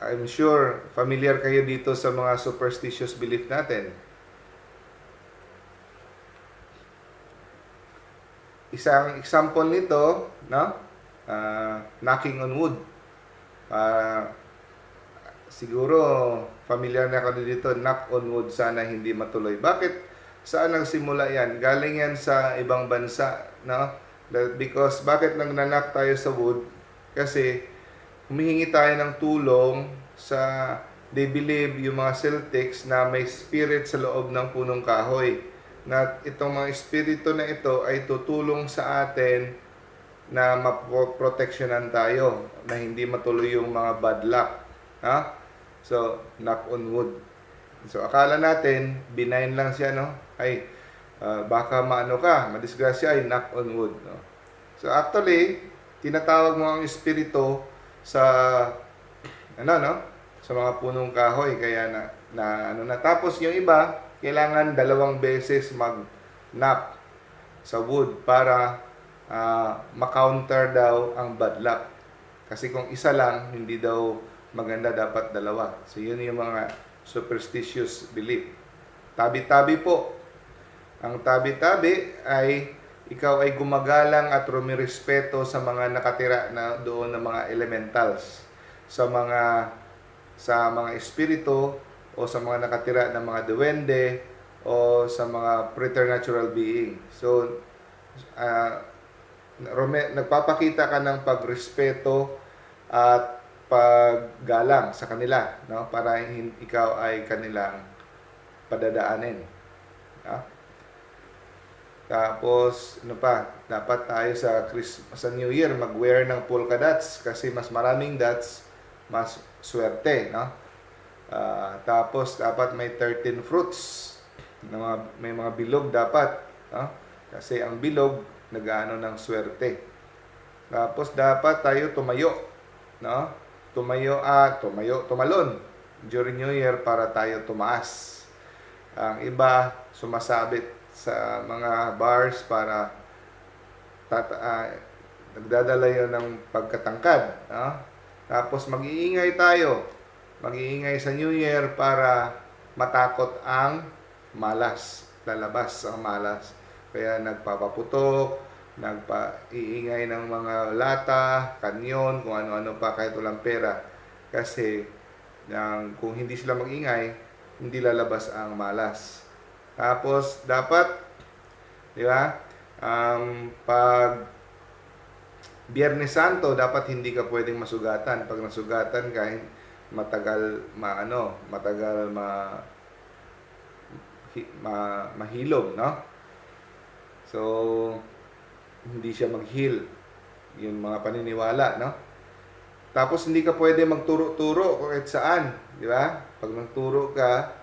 I'm sure familiar kayo dito sa mga superstitious belief natin. Isang example nito, no? Knocking on wood. Siguro familiar na kayo dito, knock on wood, sana hindi matuloy. Bakit? Saan nagsimula yan? Galing yan sa ibang bansa, no? Because bakit nagnanak tayo sa wood? Kasi humihingi tayo ng tulong sa, they believe, yung mga Celtics na may spirit sa loob ng punong kahoy. Na itong mga espiritu na ito ay tutulong sa atin na maproteksyonan tayo, na hindi matuloy yung mga bad luck. Ha? So, knock on wood. So, akala natin, benign lang siya, no? Ay, baka maano ka, madisgrasya, ay knock on wood. No? So, actually, tinatawag mo ang espiritu sa, ano, no? Sa mga punong kahoy. Kaya tapos yung iba, kailangan 2 beses mag-knock sa wood para ma-counter daw ang bad luck. Kasi kung isa lang, hindi daw maganda, dapat 2. So, yun yung mga superstitious belief. Tabi-tabi po. Ang tabi-tabi ay ikaw ay gumagalang at rumirespeto sa mga nakatira na doon ng mga elementals, sa mga espiritu o sa mga nakatira ng mga duwende o sa mga preternatural being. So, nagpapakita ka ng pagrespeto at paggalang sa kanila, no? Para ikaw ay kanilang padadaanin. No? Tapos, ano pa? Dapat tayo sa New Year mag-wear ng polka dots kasi mas maraming dots, mas swerte, no? Tapos, dapat may 13 fruits. May mga bilog dapat, no? Kasi ang bilog, nag-aano ng swerte. Tapos, dapat tayo tumayo, no? Tumalon during New Year para tayo tumaas. Ang iba, sumasabit sa mga bars para nagdadala yun ng pagkatangkad. No? Tapos mag-iingay tayo. Mag-iingay sa New Year para matakot ang malas. Lalabas ang malas. Kaya nagpapaputok, nagpa-iingay ng mga lata, kanyon, kung ano-ano pa, kahit walang pera. Kasi kung hindi sila mag-ingay, hindi lalabas ang malas. Tapos, dapat, di ba, pag Biyernes Santo, dapat hindi ka pwedeng masugatan. Pag nasugatan ka, mahilog, no? So, hindi siya mag-heal. Yung mga paniniwala, no? Tapos, hindi ka pwede magturo-turo kahit saan. Di ba? Pag nagturo ka,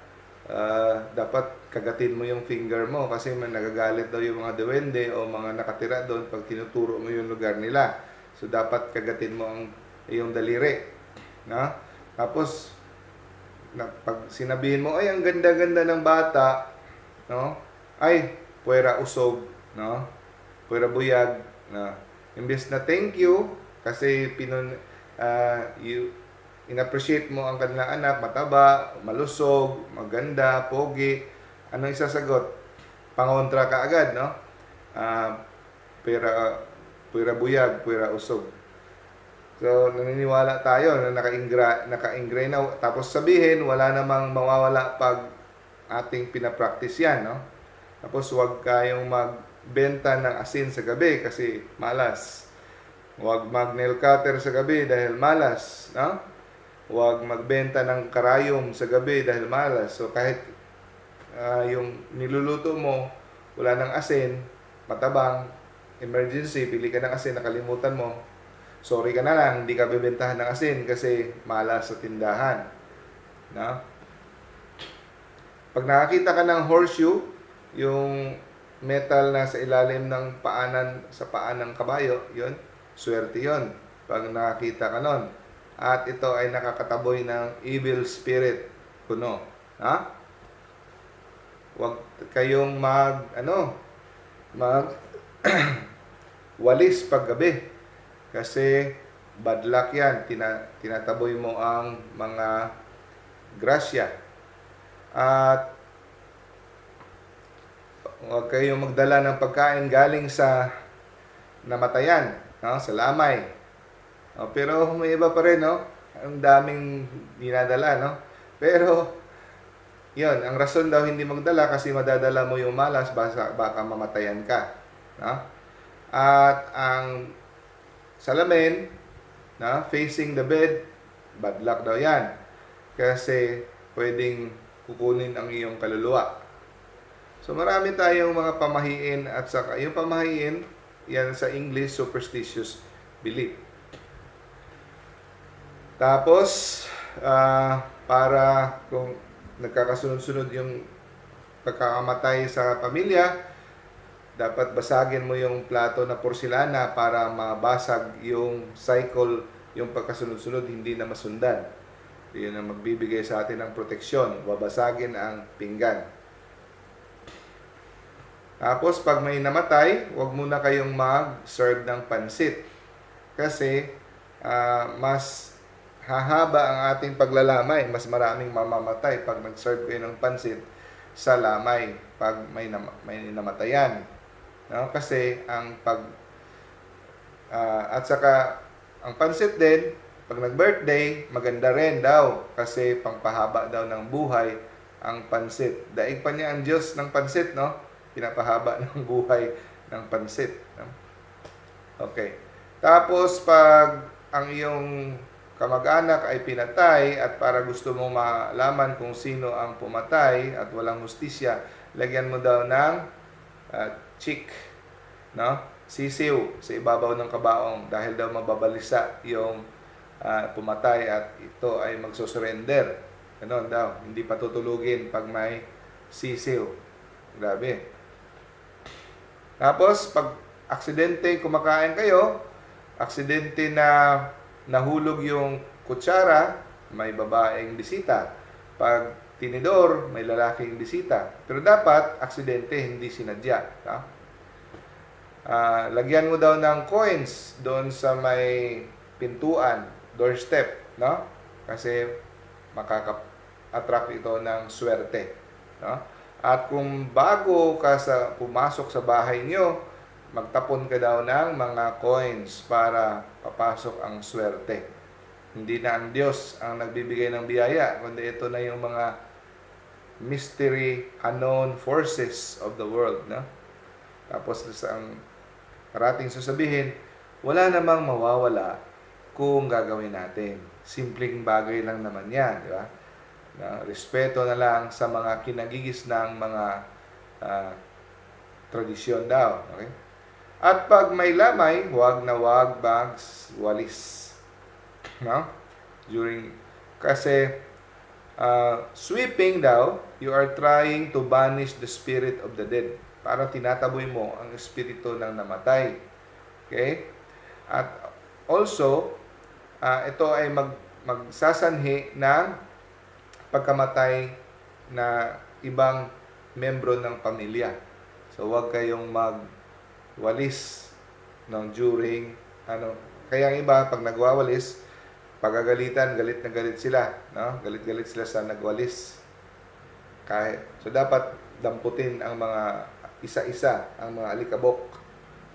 dapat kagatin mo yung finger mo kasi nagagalit daw yung mga duwende o mga nakatira doon pag tinuturo mo yung lugar nila. So, dapat kagatin mo yung daliri. No? Tapos, pag sinabihin mo, ay, ang ganda-ganda ng bata, no? Ay, puwera usog, no? Puwera buyag, na imbes na thank you kasi in-appreciate mo ang kanilang anak, mataba, malusog, maganda, pogi. Anong isasagot? Pangontra ka agad, no? Puwera buyag, puwera usog. So, naniniwala tayo na naka-ingrain na. Tapos sabihin, wala namang mawawala pag ating pinapractice yan, no? Tapos, huwag kayong magbenta ng asin sa gabi kasi malas. Huwag mag-nail cutter sa gabi dahil malas, no? Huwag magbenta ng karayom sa gabi dahil malas. So, kahit yung niluluto mo, wala ng asin, matabang, emergency, pili ka ng asin, nakalimutan mo, sorry ka na lang, hindi ka bibentahan ng asin kasi malas sa tindahan. No? Pag nakakita ka ng horseshoe, yung metal na sa ilalim ng paa ng kabayo, yun, swerte yun. Pag nakakita ka nun. At ito ay nakakataboy ng evil spirit, kuno. Ha? Huwag kayong walis paggabi. Kasi bad luck yan. Tinataboy mo ang mga grasya. At huwag kayong magdala ng pagkain galing sa namatayan, no? Sa lamay. Pero may iba pa rin, no? Ang daming dinadala, no? Pero yun, ang rason daw hindi magdala kasi madadala mo yung malas, baka mamatayan ka, no? At ang salamin, na facing the bed, bad luck daw yan. Kasi pwedeng kukunin ang iyong kaluluwa. So marami tayong mga pamahiin at saka yung pamahiin, yan sa English, superstitious belief. Tapos, para kung nagkakasunod-sunod yung pagkakamatay sa pamilya, dapat basagin mo yung plato na porselana para mabasag yung cycle, yung pagkasunod-sunod, hindi na masundan. Yun ang magbibigay sa atin ng proteksyon. Babasagin ang pinggan. Tapos, pag may namatay, huwag muna kayong mag-serve ng pansit. Kasi, mas hahaba ang ating paglalamay. Mas maraming mamamatay pag nag-serve kayo ng pansit sa lamay pag may namatayan. No? Kasi, at saka, ang pansit din, pag nag-birthday, maganda rin daw. Kasi, pangpahaba daw ng buhay ang pansit. Daig pa niya ang Diyos ng pansit, no? Pinapahaba ng buhay ng pansit. No? Okay. Tapos, pag ang iyong kamag-anak ay pinatay at para gusto mong malaman kung sino ang pumatay at walang hustisya, lagyan mo daw ng chick, no? Sisiw sa ibabaw ng kabaong dahil daw mababalisa yung pumatay at ito ay magsusurrender. Ganon daw. Hindi patutulugin pag may sisiw. Grabe. Tapos, pag aksidente kumakain kayo, aksidente na nahulog yung kutsara, may babaeng bisita. Pag tinidor, may lalaking bisita. Pero dapat, aksidente, hindi sinadya. No? Lagyan mo daw ng coins doon sa may pintuan, doorstep. No? Kasi makaka-attract ito ng swerte. No? At kung bago ka pumasok sa bahay nyo, magtapon ka daw ng mga coins para papasok ang swerte. Hindi na ang Diyos ang nagbibigay ng biyaya, kundi ito na yung mga mystery, unknown forces of the world. No? Tapos ang parating sasabihin, wala namang mawawala kung gagawin natin. Simpleng bagay lang naman yan, di ba? Na respeto na lang sa mga kinagigis ng mga tradisyon daw. Okay? At pag may lamay, huwag na huwag walis. No? Kasi sweeping daw, you are trying to banish the spirit of the dead. Parang tinataboy mo ang espiritu ng namatay. Okay? At also, ito ay magsasanhi ng pagkamatay na ibang membro ng pamilya. So, huwag kayong magwalis during, kaya ang iba, pag nagwawalis, pagagalitan, galit na galit sila. No? Galit-galit sila sa nagwalis. So, dapat damputin ang mga isa-isa, ang mga alikabok.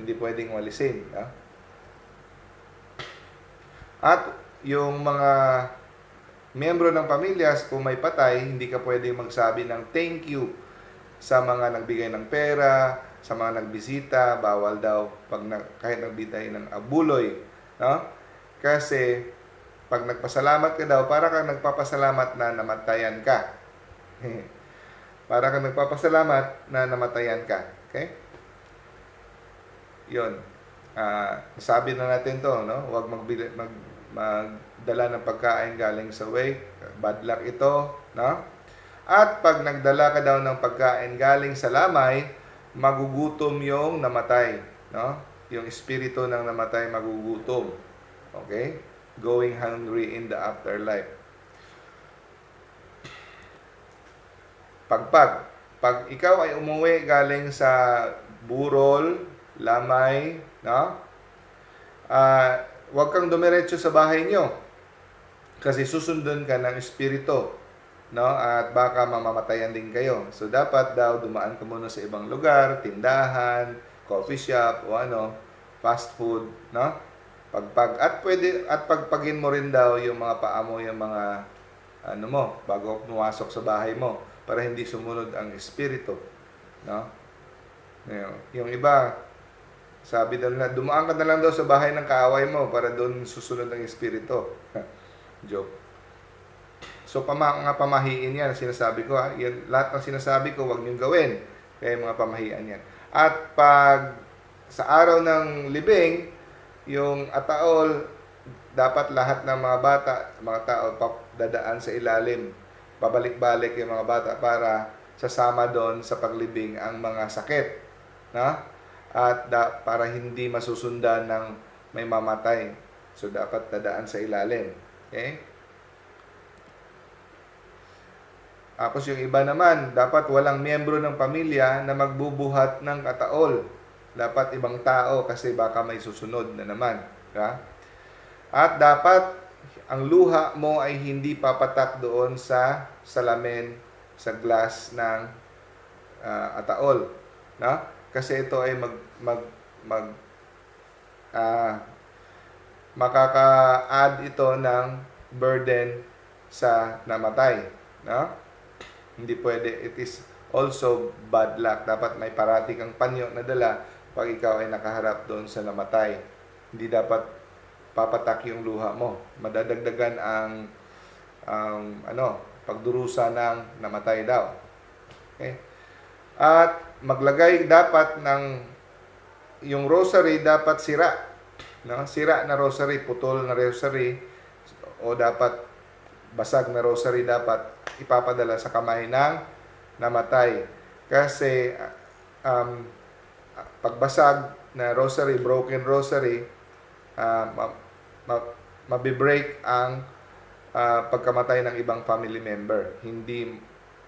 Hindi pwedeng walisin. No? At yung mga miyembro ng pamilya, kung may patay, hindi ka pwedeng magsabi ng thank you sa mga nagbigay ng pera, sa mga nagbisita. Bawal daw kahit nagbitay ng abuloy. No? Kasi pag nagpasalamat ka daw, para kang nagpapasalamat na namatayan ka. Para kang nagpapasalamat na namatayan ka. Okay? Yun. Sabi na natin to, no? Huwag magdala ng pagkain galing sa wake. Bad luck ito, no? At pag nagdala ka daw ng pagkain galing sa lamay, magugutom yung namatay, no? Yung espiritu ng namatay magugutom. Okay? Going hungry in the afterlife. Pag ikaw ay umuwi galing sa burol, lamay, no? huwag kang dumiretso sa bahay nyo kasi susundon ka ng espiritu, no? At baka mamamatayan din kayo. So dapat daw dumaan ka muna sa ibang lugar, tindahan, coffee shop o ano, fast food, no? Pagpagin mo rin daw yung mga paa mo, yung mga ano mo bago pumasok sa bahay mo para hindi sumunod ang espiritu, no? Yung iba sabi daw na dumaan ka na lang daw sa bahay ng kaaway mo para doon susunod ang espiritu. Joke. So mga pamahiin yan sinasabi ko, ha? Yan, lahat ng sinasabi ko wag niyong gawin. Kaya mga pamahian yan. At pag sa araw ng libing, yung ataol, dapat lahat ng mga bata, mga tao, dadaan sa ilalim. Pabalik-balik yung mga bata para sasama doon sa paglibing ang mga sakit. Na? At para hindi masusundan ng may mamatay. So, dapat dadaan sa ilalim. Okay? Tapos yung iba naman, dapat walang miyembro ng pamilya na magbubuhat ng kataol. Dapat ibang tao kasi baka may susunod na naman. Ha? At dapat ang luha mo ay hindi papatak doon sa salamin, sa glass ng ataol. No? Kasi ito ay makaka-add ito ng burden sa namatay. No? Hindi pwede. It is also bad luck. Dapat may parati kang panyo na dala pag ikaw ay nakaharap doon sa namatay. Hindi dapat papatak yung luha mo. Madadagdagan ang pagdurusa ng namatay daw. Okay? At maglagay dapat ng yung rosary dapat sira. No? Sira na rosary, putol na rosary o dapat basag na rosary dapat ipapadala sa kamay ng namatay. Kasi pagbasag na rosary, broken rosary, mabibreak ang pagkamatay ng ibang family member. Hindi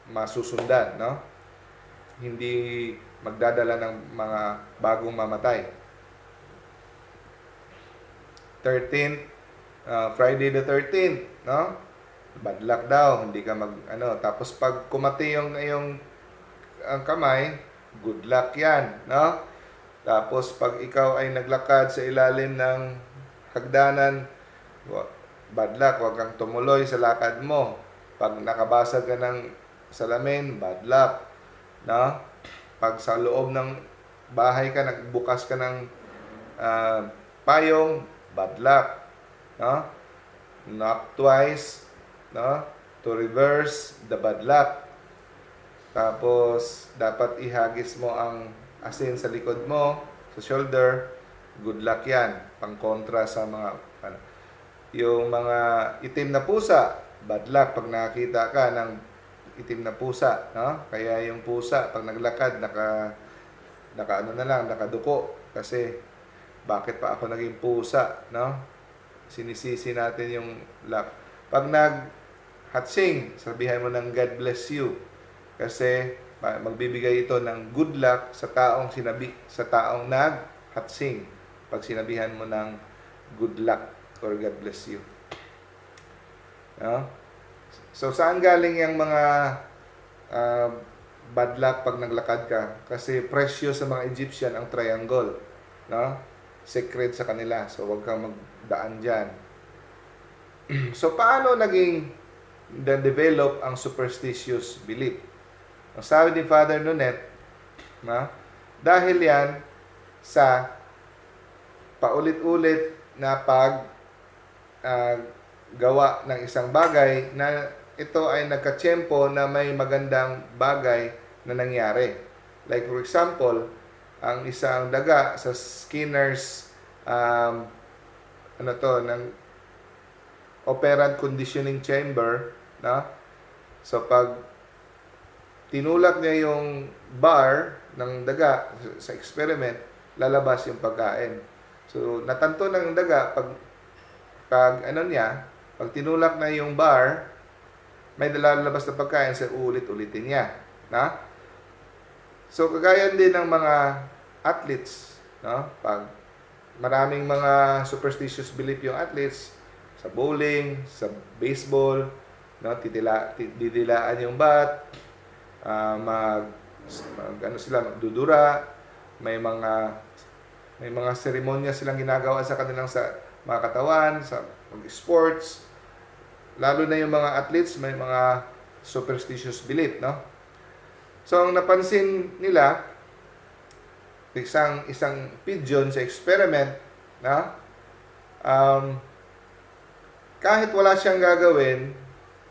masusundan, no? Hindi magdadala ng mga bagong mamatay. 13th, Friday the 13th, no? Bad luck daw, hindi ka tapos pag kumati yung ang kamay, good luck yan, no? Tapos pag ikaw ay naglakad sa ilalim ng hagdanan, bad luck, huwag kang tumuloy sa lakad mo. Pag nakabasag ka ng salamin, bad luck. No? Pag sa loob ng bahay ka, nagbukas ka ng payong, bad luck. No? Knock twice, no? To reverse the bad luck. Tapos, dapat ihagis mo ang asin sa likod mo, sa shoulder, good luck yan. Pang-kontra sa mga, yung mga itim na pusa, bad luck pag nakita ka ng itim na pusa, no? Kaya yung pusa pag naglakad nakaduko kasi bakit pa ako naging pusa, no? Sinisisi natin yung luck. Pag nag-hatsing, sabihan mo ng God bless you kasi magbibigay ito ng good luck sa taong nag-hatsing pag sinabihan mo ng good luck or God bless you. No? So, saan galing yung mga bad luck pag naglakad ka? Kasi precious sa mga Egyptian ang triangle. No? Secret sa kanila. So, huwag kang magdaan dyan. So, paano naging develop ang superstitious belief? Ang sabi ni Father Nunet, no? Dahil yan sa paulit-ulit na gawa ng isang bagay na ito ay nagkatsyempo na may magandang bagay na nangyari. Like for example, ang isang daga sa Skinner's ng operant conditioning chamber, no? So pag tinulak niya yung bar ng daga sa experiment, lalabas yung pagkain. So natanto ng daga pag tinulak na yung bar, may lalabas na pagkain sa ulit-ulitin niya. Na? So, kagaya din ng mga athletes, no? Pag maraming mga superstitious belief yung athletes sa bowling, sa baseball, no, didilaan yung bat, ano sila, magdudura, may mga seremonya silang ginagawa sa kanilang sa mga katawan, sa sports. Lalo na yung mga athletes, may mga superstitious belief, no? So, ang napansin nila, isang pigeon sa experiment, na kahit wala siyang gagawin,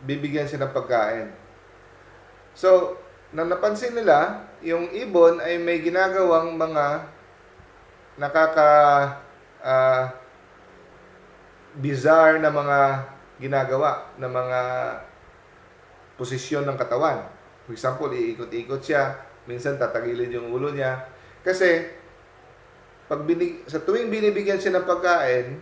bibigyan siya ng pagkain. So, nang napansin nila, yung ibon ay may ginagawang mga bizarre na mga ginagawa, na mga posisyon ng katawan. For example, iikot-ikot siya, minsan tatagilid yung ulo niya. Kasi, sa tuwing binibigyan siya ng pagkain,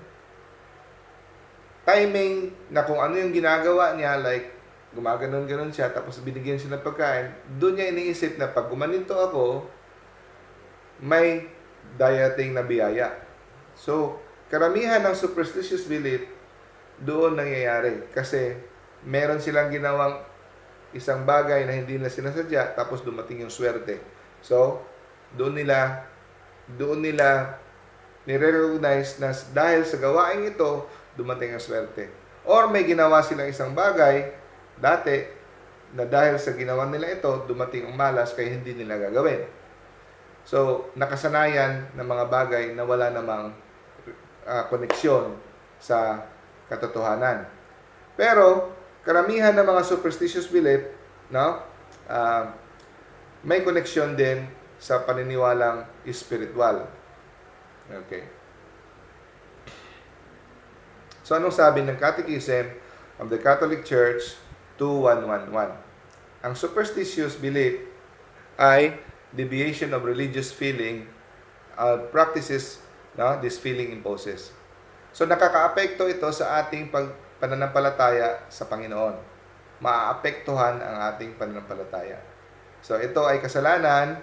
timing na kung ano yung ginagawa niya, like, gumaganon-ganon siya, tapos binigyan siya ng pagkain, doon niya iniisip na pag gumaninto ako, may dieting na biyaya. So, karamihan ng superstitious belief, doon nangyayari. Kasi, meron silang ginawang isang bagay na hindi na sinasadya, tapos dumating yung swerte. So, doon nila nire-recognize na dahil sa gawain ito, dumating ang swerte. Or may ginawa silang isang bagay dati na dahil sa ginawa nila ito, dumating ang malas kaya hindi nila gagawin. So, nakasanayan ng mga bagay na wala namang koneksyon sa katotohanan. Pero, karamihan ng mga superstitious belief, no, may koneksyon din sa paniniwalang spiritual. Okay. So, anong sabi ng Catechism of the Catholic Church 2111? Ang superstitious belief ay deviation of religious feeling practices, no, this feeling imposes. So, nakakaapekto ito sa ating pananampalataya sa Panginoon. Maaapektuhan ang ating pananampalataya. So, ito ay kasalanan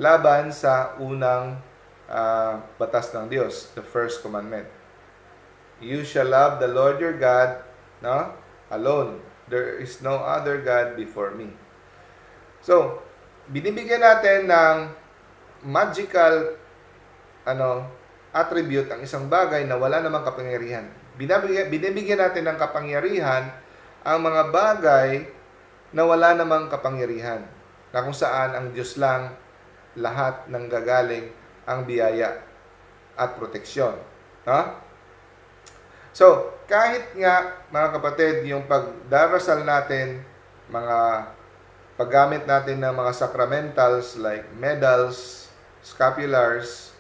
laban sa unang batas ng Diyos, the first commandment. You shall love the Lord your God, no, alone. There is no other God before me. So, binibigyan natin ng magical attribute ang isang bagay na wala namang kapangyarihan. Binibigyan natin ng kapangyarihan ang mga bagay na wala namang kapangyarihan, na kung saan ang Diyos lang lahat ng gagaling ang biyaya at proteksyon. So, kahit nga, mga kapatid, yung pagdarasal natin, mga paggamit natin ng mga sacramentals like medals, scapulars,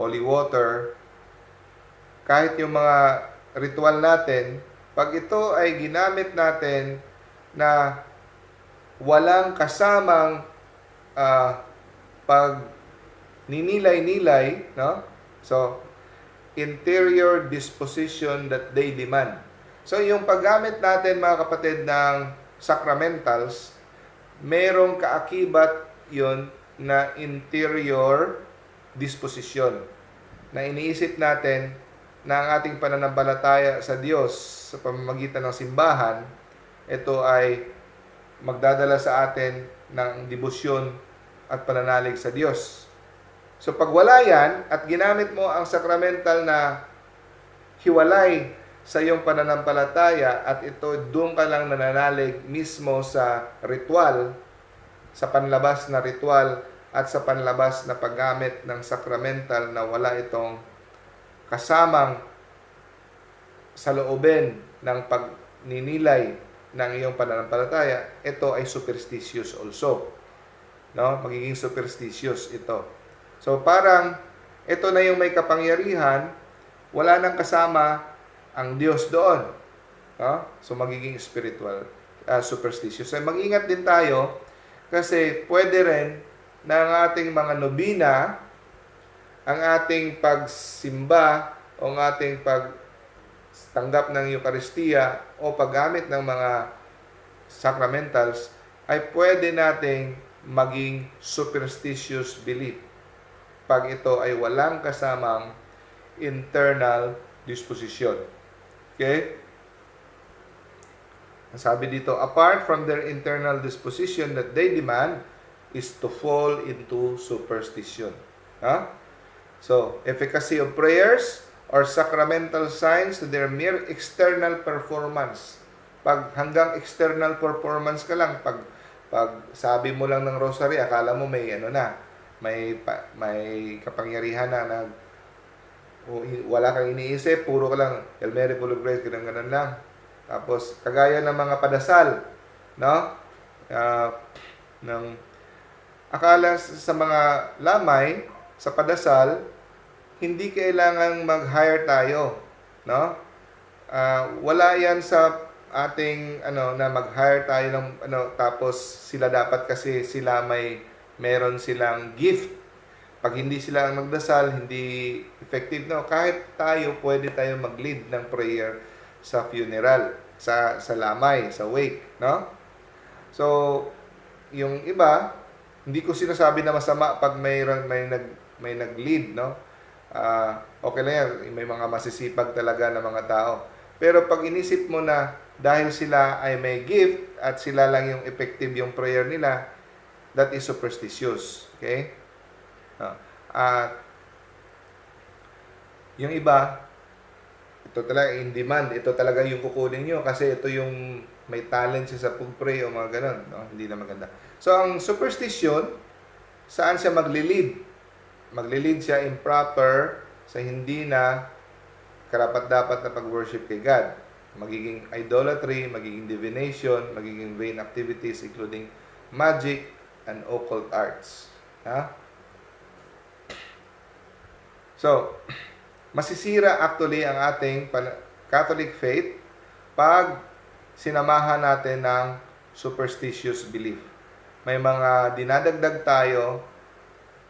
holy water, kahit yung mga ritual natin, pag ito ay ginamit natin na walang kasamang pag ninilay-nilay, no? So, interior disposition that they demand. So, yung paggamit natin, mga kapatid, ng sacramentals, merong kaakibat yon na interior disposition, na iniisip natin na ang ating pananampalataya sa Diyos sa pamamagitan ng simbahan, ito ay magdadala sa atin ng debosyon at pananalig sa Diyos. So, pag wala yan, at ginamit mo ang sacramental na hiwalay sa iyong pananampalataya, at ito doon ka lang nananalig mismo sa ritual, sa panlabas na ritual, at sa panlabas na paggamit ng sacramental na wala itong kasamang saloobin ng pagninilay ng iyong pananampalataya, ito ay superstitious also. No? Magiging superstitious ito. So, parang ito na yung may kapangyarihan, wala nang kasama ang Diyos doon. So, magiging spiritual, superstitious. So, mag-ingat din tayo kasi pwede rin na ang ating mga nobina, ang ating pagsimba o ang ating pagtanggap ng Eucharistia o paggamit ng mga sacramentals ay pwede nating maging superstitious belief pag ito ay walang kasamang internal disposition. Okay? Ang sabi dito, apart from their internal disposition that they demand is to fall into superstition. Ha? So, efficacy of prayers or sacramental signs to their mere external performance. Pag hanggang external performance ka lang, pag sabi mo lang ng rosary, akala mo may may kapangyarihan na wala kang iniisip, puro ka lang El Mary full of grace, ganun lang. Tapos kagaya ng mga padasal, no? Akala sa mga lamay sa padasal, hindi kailangang mag-hire tayo, no? Wala 'yan sa ating na mag-hire tayo ng tapos sila dapat kasi sila meron silang gift. Pag hindi sila ang magdasal, hindi effective, no? Kahit tayo, pwede tayo mag-lead ng prayer sa funeral, sa lamay, sa wake, no? So, yung iba, hindi ko sinasabi na masama pag may nag-lead, no? Okay lang yan, may mga masisipag talaga na mga tao. Pero pag inisip mo na dahil sila ay may gift at sila lang yung effective yung prayer nila, that is superstitious. Okay? At yung iba, ito talaga in demand, ito talaga yung kukunin nyo kasi ito yung may talent siya sa pag-pray o mga ganun. No? Hindi na maganda. So, ang superstition, saan siya magli-lead? Magli-lead siya improper sa hindi na karapat-dapat na pag-worship kay God. Magiging idolatry, magiging divination, magiging vain activities including magic and occult arts. Ha? So, masisira actually ang ating Catholic faith pag sinamahan natin ng superstitious belief. May mga dinadagdag tayo,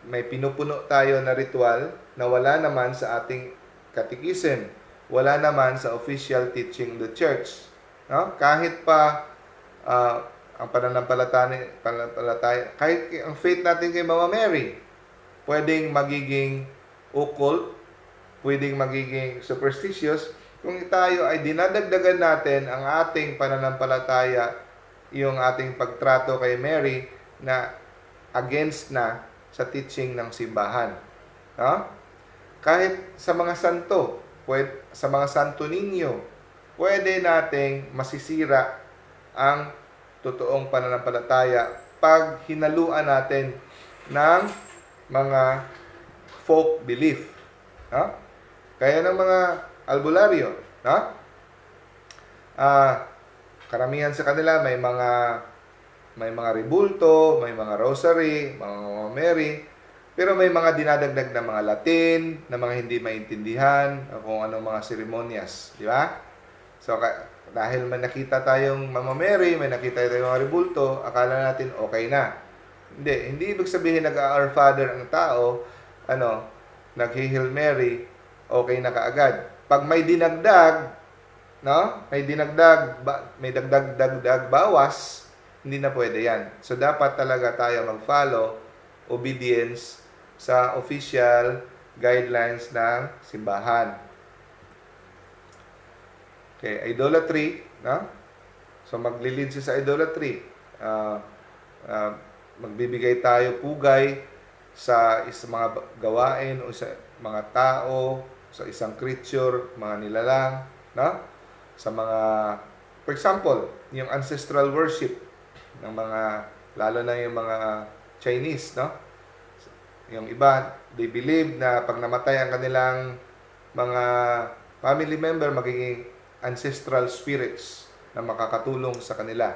may pinupuno tayo na ritual na wala naman sa ating catechism, wala naman sa official teaching of the church. No? Kahit pa ang pananampalataya, kahit ang faith natin kay Mama Mary, pwedeng magiging occult, pwedeng magiging superstitious kung tayo ay dinadagdagan natin ang ating pananampalataya, yung ating pagtrato kay Mary na against na sa teaching ng simbahan. No? Kahit sa mga santo, sa mga santo ninyo, pwede nating masisira ang totoong pananampalataya pag hinaluan natin ng mga folk belief. No? Kaya ng mga albularyo, no? Karamihan sa kanila may mga ribulto, may mga rosary, mga Mary, pero may mga dinadagdag na mga Latin, na mga hindi maintindihan, kung anong mga seremonyas, di ba? So, dahil may nakita tayong Mama Mary, may nakita tayong mga ribulto, akala natin okay na. Hindi ibig sabihin nag-Our Father ang tao, nag-Hail Mary, okay na kaagad. Pag may dinagdag, no? May dagdag bawas, hindi na pwede yan. So, dapat talaga tayo mag-follow obedience sa official guidelines ng simbahan. Okay, idolatry, no? So, maglilid siya sa idolatry. Magbibigay tayo pugay sa mga gawain o sa mga tao, sa isang creature, mga nilalang, no? Sa mga, for example, yung ancestral worship ng mga, lalo na yung mga Chinese, no? Yung iba, they believe na pag namatay ang kanilang mga family member, magiging ancestral spirits na makakatulong sa kanila,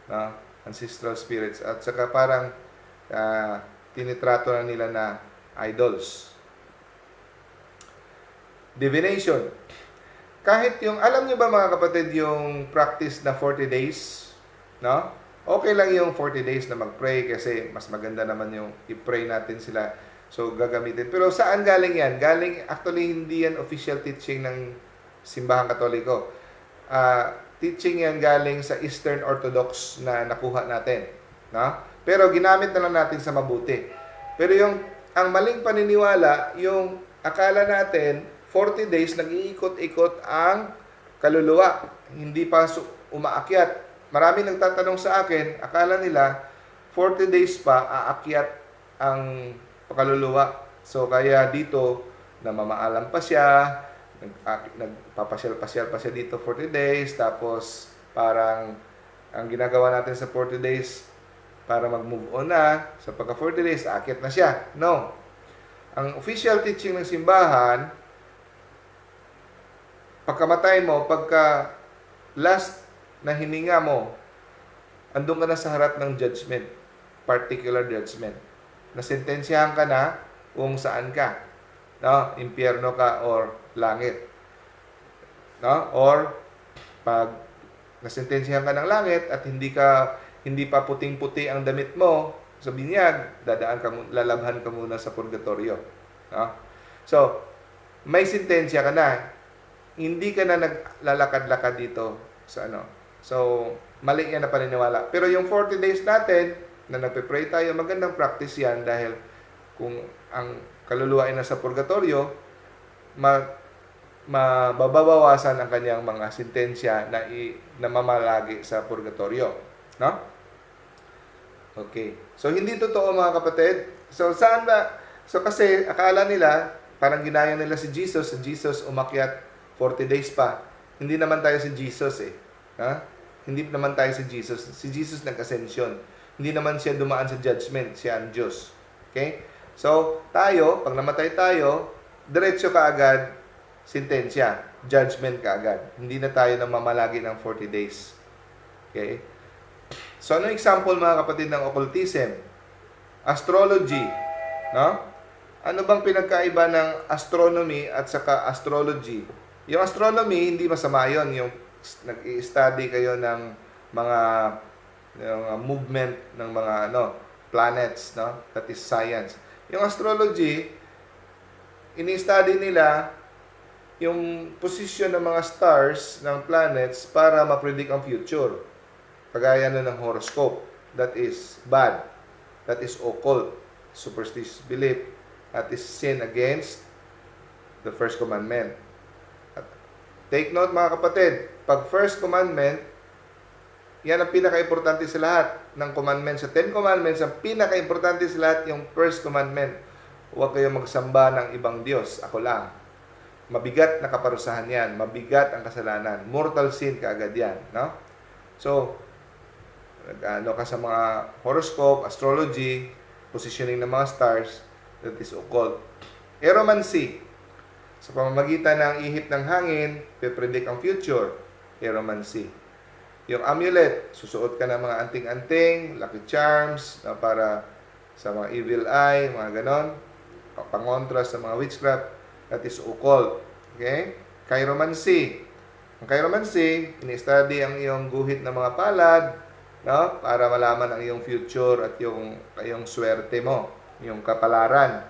no? Ancestral spirits. At saka parang tinitrato na nila na idols. Divination. Kahit yung, alam nyo ba mga kapatid, yung practice na 40 days, no? Okay lang yung 40 days na mag-pray kasi mas maganda naman yung i-pray natin sila. So, gagamitin. Pero saan galing yan? Actually, hindi yan official teaching ng Simbahang Katoliko. Teaching yan galing sa Eastern Orthodox na nakuha natin. No? Pero ginamit na lang natin sa mabuti. Pero ang maling paniniwala, yung akala natin, 40 days, nag-iikot-ikot ang kaluluwa. Hindi pa umaakyat. Marami nagtatanong sa akin, akala nila 40 days pa aakyat ang kaluluwa. So kaya dito namamaalam pa siya, nagpapasyal-pasyal pa siya dito 40 days, tapos parang ang ginagawa natin sa 40 days para mag-move on na, sa pagka 40 days, aakyat na siya. No. Ang official teaching ng simbahan, pagkamatay mo, pagka last na hininga mo, andun ka na sa harap ng judgment, particular judgment. Nasentensyahan ka na kung saan ka. No? Impyerno ka or langit. No? Or pag nasentensyahan ka ng langit at hindi pa puting-puti ang damit mo sa binyag, lalabhan ka muna sa purgatorio. No? So, may sentensya ka na. Hindi ka na naglalakad-lakad dito sa ano. So, mali yan na paniniwala. Pero yung 40 days natin, na nagpe-pray tayo, magandang practice yan dahil kung ang kaluluwa ay nasa purgatorio, mababawasan ang kanyang mga sentensya na namamalagi sa purgatorio. No? Okay. So, hindi totoo mga kapatid. So, saan ba? So, kasi akala nila, parang ginaya nila si Jesus umakyat 40 days pa. Hindi naman tayo si Jesus eh. Ha? Hindi naman tayo si Jesus. Si Jesus nag-ascension. Hindi naman siya dumaan sa judgment. Siya ang Diyos. Okay? So, tayo, pag namatay tayo, diretso ka agad, sentensya. Judgment ka agad. Hindi na tayo namamalagi ng 40 days. Okay? So, ano example mga kapatid ng occultism? Astrology. No? Ano bang pinagkaiba ng astronomy at saka astrology? Yung astronomy, hindi masama yun. Yung nag-i-study kayo ng mga movement ng mga planets, no? That is science. Yung astrology, ini-study nila yung position ng mga stars, ng planets, para ma-predict ang future. Kagaya ng horoscope. That is bad. That is occult. Superstitious belief. That is sin against the first commandment. Take note mga kapatid, pag first commandment, yan ang pinaka-importante sa lahat ng commandments. Sa 10 commandments, ang pinaka-importante sa lahat yung first commandment. Huwag kayong magsamba ng ibang Diyos. Ako lang. Mabigat na kaparusahan yan. Mabigat ang kasalanan. Mortal sin kaagad yan. No? So, ka sa mga horoscope, astrology, positioning ng mga stars, that is occult. Aeromancy. Sa pamamagitan ng ihip ng hangin, pe-predict ang future. Aeromancy. Yung amulet, susuot ka ng mga anting-anting, lucky charms, na para sa mga evil eye, mga ganon. Pangontra sa mga witchcraft, that is occult. Okay? Chiromancy. Ang chiromancy, ini-study ang iyong guhit ng mga palad, no? Para malaman ang iyong future at yung swerte mo, yung kapalaran.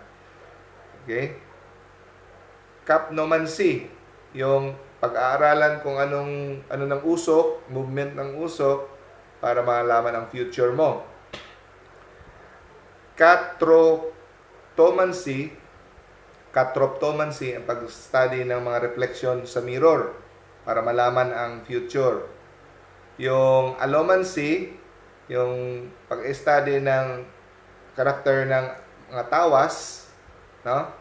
Okay? Capnomancy, yung pag-aaralan kung ano ng usok, movement ng usok, para malaman ang future mo. Katroptomancy, ang pag-study ng mga reflection sa mirror, para malaman ang future. Yung allomancy, yung pag-study ng karakter ng mga tawas, no?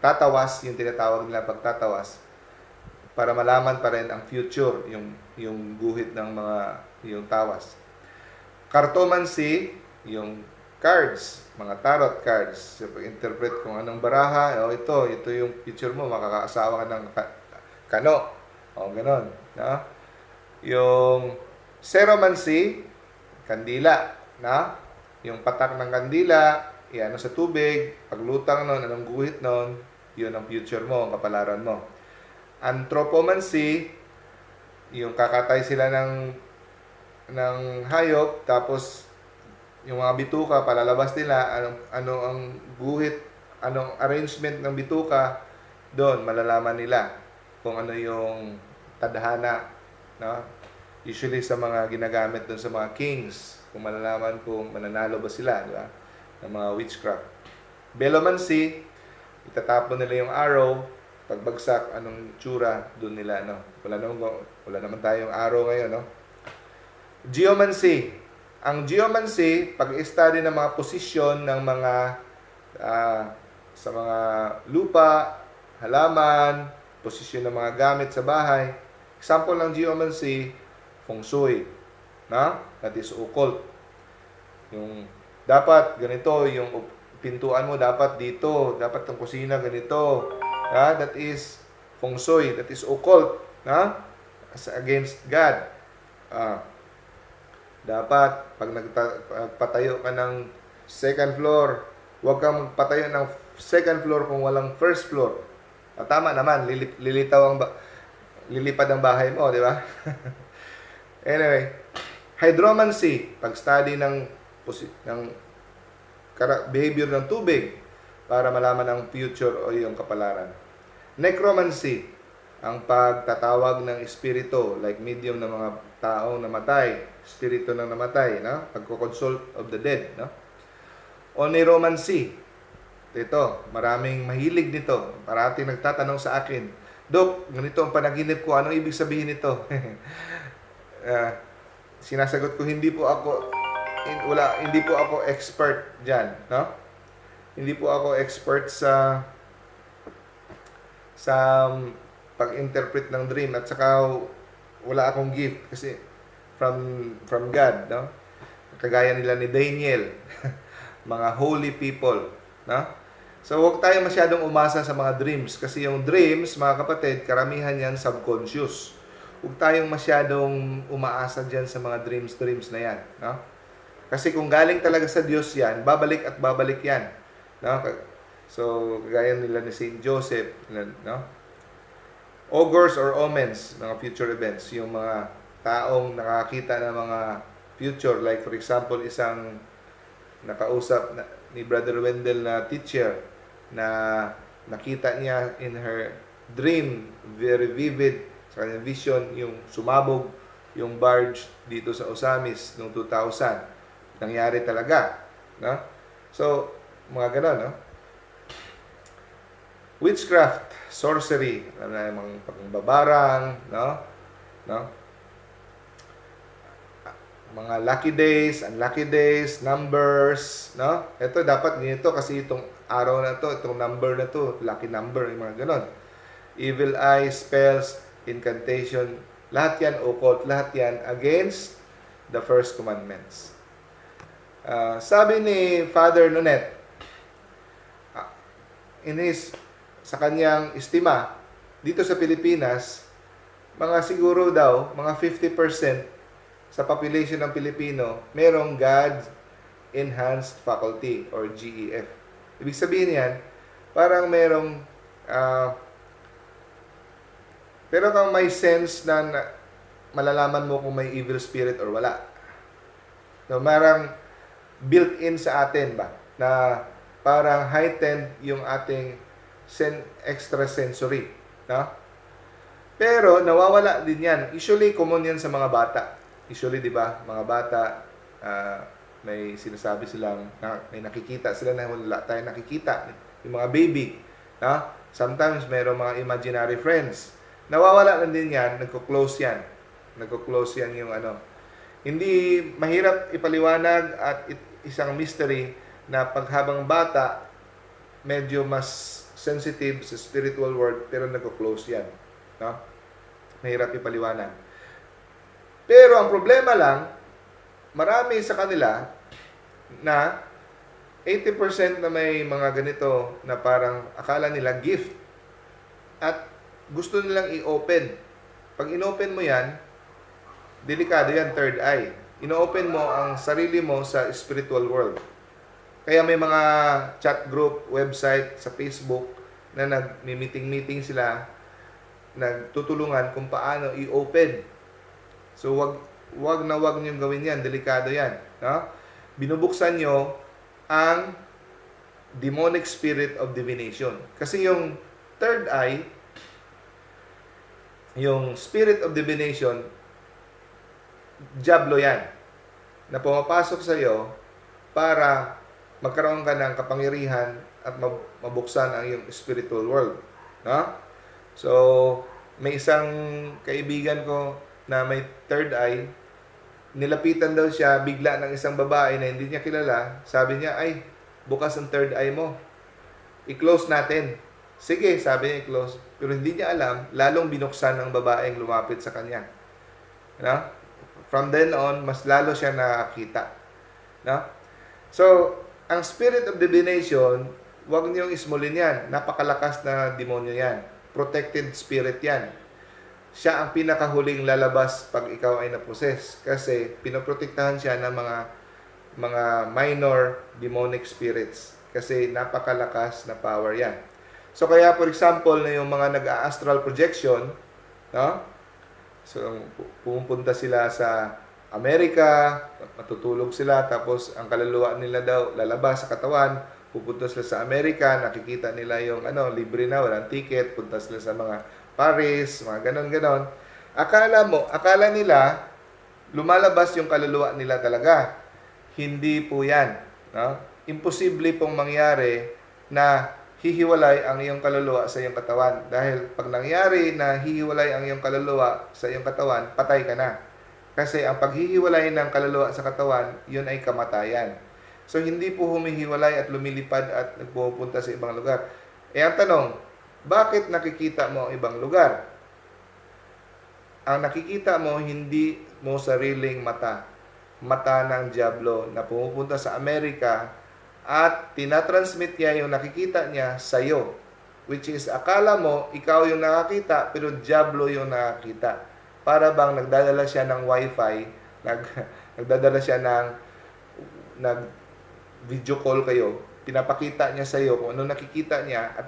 Tatawas, yung tinatawag nila pagtatawas, para malaman pa rin ang future, yung guhit ng yung tawas. Cartomancy, yung cards, mga tarot cards, interpret kung anong baraha, ito yung future mo, makakaasawa ka ng kano, ganon, no? Yung ceromancy, kandila, na? Yung patak ng kandila, sa tubig, paglutang nun, anong guhit nun, yun ang future mo, ang kapalaran mo. Anthropomancy, yung kakatay sila ng hayop, tapos yung mga bituka, palalabas nila, ano ang guhit, anong arrangement ng bituka, doon malalaman nila kung ano yung tadhana, no? Usually sa mga ginagamit doon sa mga kings, kung malalaman kung mananalo ba sila, di ba? Ng mga witchcraft. Belomancy, itatapon nila yung arrow pagbagsak, anong tsura, doon nila, no? Wala naman tayong araw ngayon, no? Geomancy. Ang geomancy, pag-study ng mga posisyon ng mga sa mga lupa, halaman, posisyon ng mga gamit sa bahay. Example ng geomancy, feng shui, na? That is occult. Yung dapat ganito, yung pintuan mo dapat dito, dapat ang kusina ganito. That is feng shui, that is occult, na? Against God. Dapat pag nagpatayo ka ng second floor, huwag kang magpatayo ng second floor kung walang first floor. Tama naman, lilipad ang bahay mo, di ba? Anyway, hydromancy, pag-study ng behavior ng tubig para malaman ang future o yung kapalaran. Necromancy, ang pagtatawag ng espiritu, like medium ng mga taong namatay, espiritu ng namatay, no? Pagko-consult of the dead, no? Oniromancy, ito, maraming mahilig nito. Parating nagtatanong sa akin, Dok, ganito ang panaginip ko, anong ibig sabihin nito? Sinasagot ko, hindi po ako expert diyan, no? Hindi po ako expert sa pag-interpret ng dream, at saka wala akong gift kasi from God, no? Kagaya nila ni Daniel, mga holy people, no? So, huwag tayo masyadong umasa sa mga dreams kasi yung dreams, mga kapatid, karamihan yan subconscious. Huwag tayong masyadong umaasa dyan sa mga dreams na yan, no? Kasi kung galing talaga sa Diyos yan, babalik at babalik yan, no? So, kagaya nila ni Saint Joseph, no? Augurs or omens, mga future events, yung mga taong nakakita ng mga future, like for example, isang nakausap ni Brother Wendell na teacher na nakita niya in her dream, very vivid, sa kanyang vision, yung sumabog yung barge dito sa Osamis noong 2000. Nangyari talaga, no? So, mga ganon, no? Witchcraft, sorcery, mga pagbabarang, no? Mga lucky days, unlucky days, numbers, no? Ito dapat ganito kasi itong araw na to, itong number na to, lucky number, yung mga ganon. Evil eye, spells, incantation, lahat yan occult, lahat yan against the first commandments. Sabi ni Father Nonet, sa kanyang estima, dito sa Pilipinas, mga siguro daw, mga 50% sa population ng Pilipino, merong God-enhanced faculty or GEF. Ibig sabihin yan, parang merong, pero kang may sense na malalaman mo kung may evil spirit or wala. No, marang built-in sa atin ba, na parang heightened yung ating extrasensory, no? Pero nawawala din yan. Usually common yan sa mga bata. Usually, di ba, mga bata, may sinasabi silang, may nakikita sila na wala tayo nakikita. Yung mga baby, no? Sometimes mayroong mga imaginary friends. Nawawala lang din yan, nagko-close yan. Nagko-close yan yung ano. Hindi mahirap ipaliwanag at isang mystery na paghabang bata, medyo mas sensitive sa spiritual world, pero nagko-close yan, no? Mahirap ipaliwanag. Pero ang problema lang, marami sa kanila na 80% na may mga ganito na parang akala nila gift at gusto nilang i-open. Pag in-open mo yan, delikado yan, third eye. In-open mo ang sarili mo sa spiritual world. Kaya may mga chat group, website sa Facebook na nag-meeting sila, nagtutulungan kung paano i-open. So, wag niyong gawin yan. Delikado yan. No? Binubuksan nyo ang demonic spirit of divination. Kasi yung third eye, yung spirit of divination, diablo yan, na pumapasok sa iyo para magkaroon ka ng kapangyarihan at mabuksan ang iyong spiritual world. No? So, may isang kaibigan ko na may third eye, nilapitan daw siya bigla ng isang babae na hindi niya kilala. Sabi niya, ay, bukas ang third eye mo. I-close natin. Sige, sabi niya i-close. Pero hindi niya alam, lalong binuksan ng babaeng lumapit sa kanya. No? From then on, mas lalo siya nakakita. No? So, ang spirit of divination, huwag niyong ismulin yan. Napakalakas na demonyo yan. Protected spirit yan. Siya ang pinakahuling lalabas pag ikaw ay naposes. Kasi pinoprotektahan siya ng mga minor demonic spirits. Kasi napakalakas na power yan. So kaya for example, na yung mga nag-astral projection, no? So pupunta sila sa Amerika, matutulog sila, tapos ang kaluluwa nila daw lalabas sa katawan, pupunta sila sa Amerika, nakikita nila yung libre na, walang ticket, punta sila sa mga Paris, mga ganon-ganon. Akala nila, lumalabas yung kaluluwa nila talaga. Hindi po yan. No? Imposible pong mangyari na hihiwalay ang iyong kaluluwa sa iyong katawan. Dahil pag nangyari na hihiwalay ang iyong kaluluwa sa iyong katawan, patay ka na. Kasi ang paghihiwalay ng kaluluwa sa katawan, yun ay kamatayan. So, hindi po humihiwalay at lumilipad at nagpupunta sa ibang lugar. Ang tanong, bakit nakikita mo ang ibang lugar? Ang nakikita mo, hindi mo sariling mata. Mata ng Diablo na pumupunta sa Amerika at tinatransmit niya yung nakikita niya sa iyo. Which is, akala mo, ikaw yung nakakita, pero Diablo yung nakakita. Para bang nagdadala siya ng wifi, nagdadala siya video call kayo, pinapakita niya sa iyo kung ano nakikita niya, at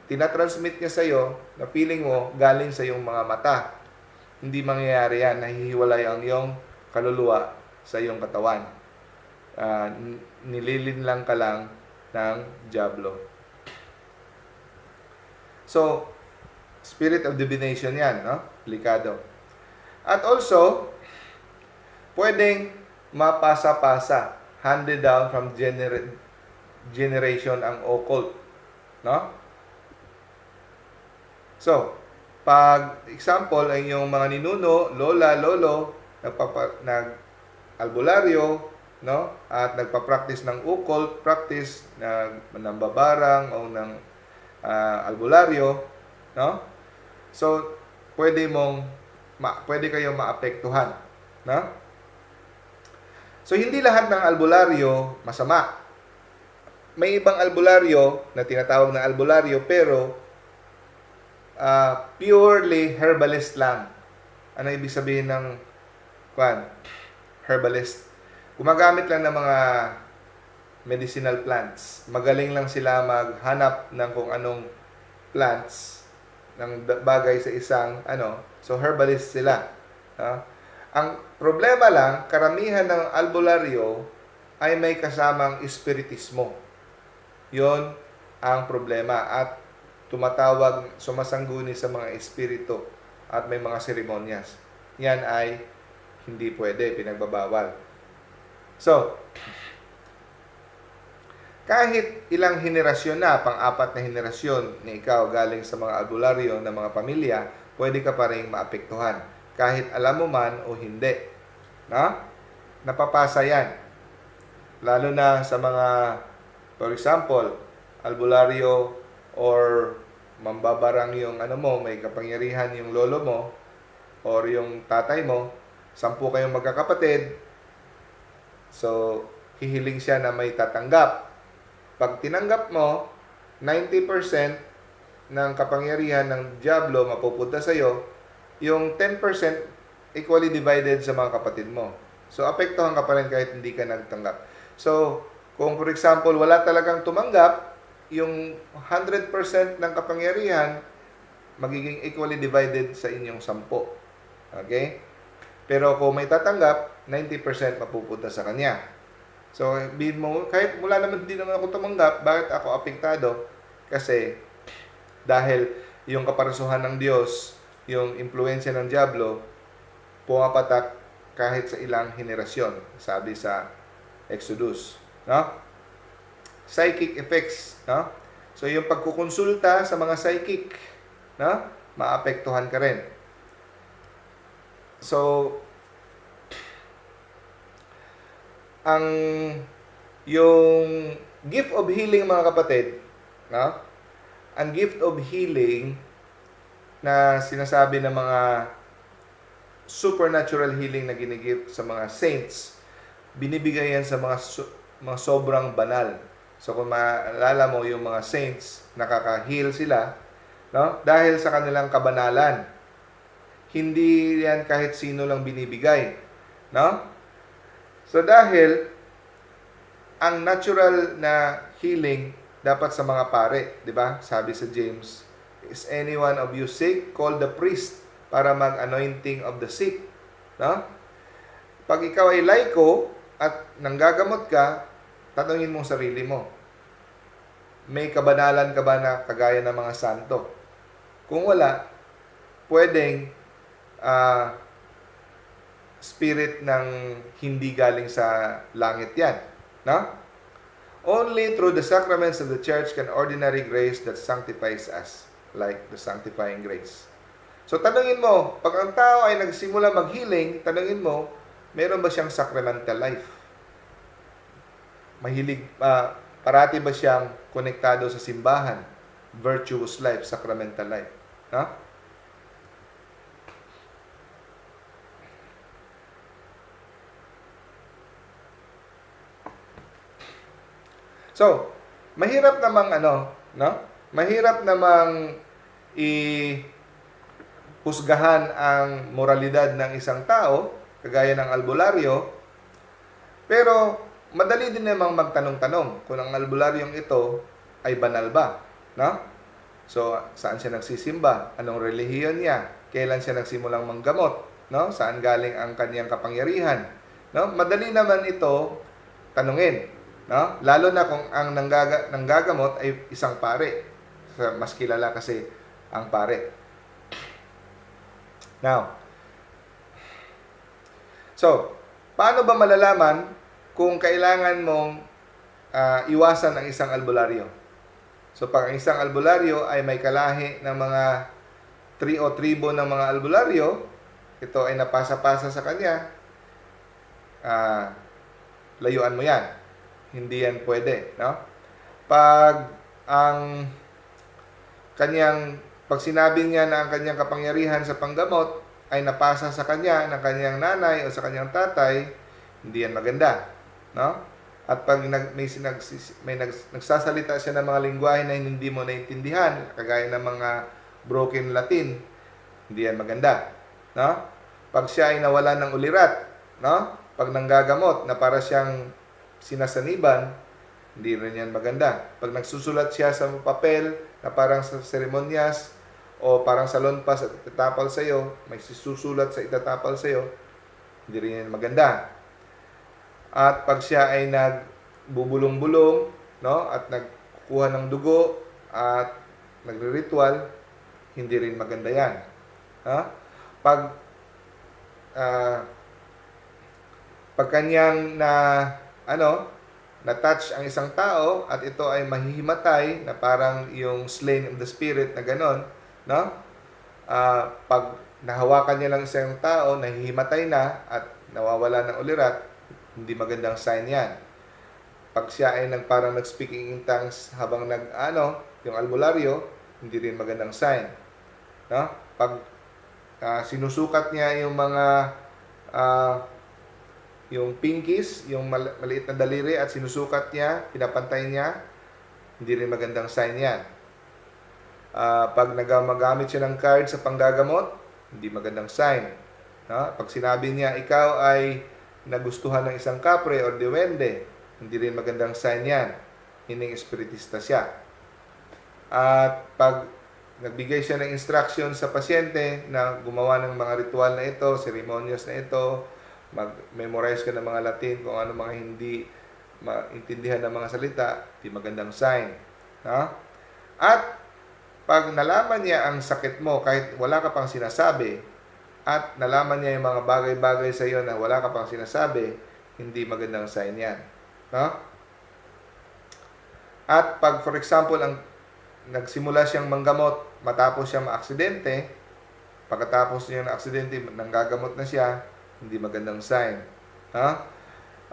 tinatransmit niya sa iyo na feeling mo galing sa iyong mga mata. Hindi mangyayari yan, nahihiwalay ang iyong kaluluwa sa iyong katawan. Nililinlang ka lang ng Diablo. So, spirit of divination yan, no? Delikado. At also, pwedeng mapasa-pasa, handed down from generation ang occult, no? So, pag example ay yung mga ninuno, lola, lolo, nag-albularyo, no? At nagpa-practice ng occult practice ng babarang o ng albularyo, no? So, pwede kayong maapektuhan, no? So, hindi lahat ng albularyo masama. May ibang albularyo na tinatawag na albularyo pero purely herbalist lang. Ano ibig sabihin ng herbalist? Gumagamit lang ng mga medicinal plants. Magaling lang sila maghanap ng kung anong plants ng bagay sa isang so herbalist sila. Ang problema lang, karamihan ng albularyo ay may kasamang espiritismo. Yon ang problema at sumasangguni sa mga espiritu at may mga seremonyas. Yan ay hindi pwede, pinagbabawal. So, kahit ilang henerasyon na, pang-apat na henerasyon na ikaw galing sa mga albularyo ng mga pamilya, pwede ka pa rin maapektuhan. Kahit alam mo man o hindi. No? Napapasa yan. Lalo na sa mga, for example, albularyo or mambabarang yung may kapangyarihan yung lolo mo or yung tatay mo, 10 kayong magkakapatid, so hihiling siya na may tatanggap. Pag tinanggap mo, 90% ng kapangyarihan ng Diablo mapupunta sa iyo, yung 10% equally divided sa mga kapatid mo. So apektuhan ka pa rin kahit hindi ka nagtanggap. So kung for example wala talagang tumanggap, yung 100% ng kapangyarihan magiging equally divided sa inyong 10. Okay? Pero kung may tatanggap, 90% mapupunta sa kanya. So, bihin mo, kahit mula naman hindi naman ako tumanggap, bakit ako apektado? Kasi dahil yung kaparasuhan ng Diyos, yung impluensya ng Diablo, pumapatak kahit sa ilang henerasyon, sabi sa Exodus. No? Psychic effects, no? So yung pagkukonsulta sa mga psychic, no? Maapektuhan ka rin. So, yung gift of healing, mga kapatid, no? Ang gift of healing na sinasabi ng mga supernatural healing na ginigift sa mga saints, binibigay yan sa mga sobrang banal. So kung maalala mo yung mga saints, nakaka-heal sila, no? Dahil sa kanilang kabanalan. Hindi yan kahit sino lang binibigay, no? So dahil ang natural na healing dapat sa mga pare, 'di ba? Sabi sa James, is any one of you sick, call the priest para mag-anointing of the sick, no? Pag ikaw ay laiko at nanggagamot ka, tanungin mo sarili mo, may kabanalan ka ba na kagaya ng mga santo? Kung wala, pwedeng spirit ng hindi galing sa langit yan, no? Only through the sacraments of the church can ordinary grace that sanctifies us, like the sanctifying grace. So tanungin mo, pag ang tao ay nagsimula mag-healing, tanungin mo, meron ba siyang sacramental life? Mahilig, parati ba siyang konektado sa simbahan? Virtuous life, sacramental life. No? So, mahirap namang no? Mahirap namang husgahan ang moralidad ng isang tao, kagaya ng albularyo, pero madali din namang magtanong-tanong kung ang albularyong ito ay banal ba, no? So, saan siya nagsisimba? Anong relihiyon niya? Kailan siya nagsimulang manggamot? No? Saan galing ang kaniyang kapangyarihan? No? Madali naman ito tanungin, no? Lalo na kung ang nanggagamot ay isang pare. Mas kilala kasi ang pare. Now, so, paano ba malalaman kung kailangan mong iwasan ang isang albularyo? So, pag ang isang albularyo ay may kalahi ng mga tribo ng mga albularyo, ito ay napasa-pasa sa kanya, layuan mo yan. Hindi yan pwede, no? Pag sinabi niya na ang kanyang kapangyarihan sa panggamot ay napasa sa kanya ng kanyang nanay o sa kanyang tatay, hindi yan maganda, no? At pag nagsasalita siya ng mga lingwahe na hindi mo naintindihan, kagaya ng mga broken Latin, hindi yan maganda, no? Pag siya ay nawalan ng ulirat, no? Pag nanggagamot na para siyang sinasaniban, hindi rin yan maganda. Pag nagsusulat siya sa papel na parang sa seremonyas o parang sa lonpas at itatapal sa iyo, may susulat sa itatapal sa iyo, hindi rin yan maganda. At pag siya ay nagbubulong-bulong, no, at nagkukuha ng dugo at nagre-ritual, hindi rin maganda yan. Ha? Pag kanyang na-touch ang isang tao at ito ay mahihimatay na parang yung slain of the spirit na ganon, no? Pag nahawakan niya lang isang tao, nahihimatay na at nawawala ng ulirat, hindi magandang sign yan. Pag siya ay parang nag-speaking in tongues habang yung albularyo, hindi rin magandang sign. No? Pag sinusukat niya yung mga yung pinkies, yung maliit na daliri at sinusukat niya, pinapantay niya, hindi rin magandang sign yan. Pag magamit siya ng card sa panggagamot, hindi magandang sign. No? Pag sinabi niya, ikaw ay nagustuhan ng isang kapre o duwende, hindi rin magandang sign yan. Hining espiritista siya. At pag nagbigay siya ng instruction sa pasyente na gumawa ng mga ritual na ito, ceremonious na ito, mag-memorize ka ng mga Latin kung ano mga hindi maintindihan ng mga salita, hindi magandang sign. No? At pag nalaman niya ang sakit mo kahit wala ka pang sinasabi, at nalaman niya yung mga bagay-bagay sa iyo na wala ka pang sinasabi, hindi magandang sign yan. No? At pag, for example, nagsimula siyang manggamot, matapos siya maaksidente, pagkatapos niya na aksidente, nanggagamot na siya, hindi magandang sign. Ha?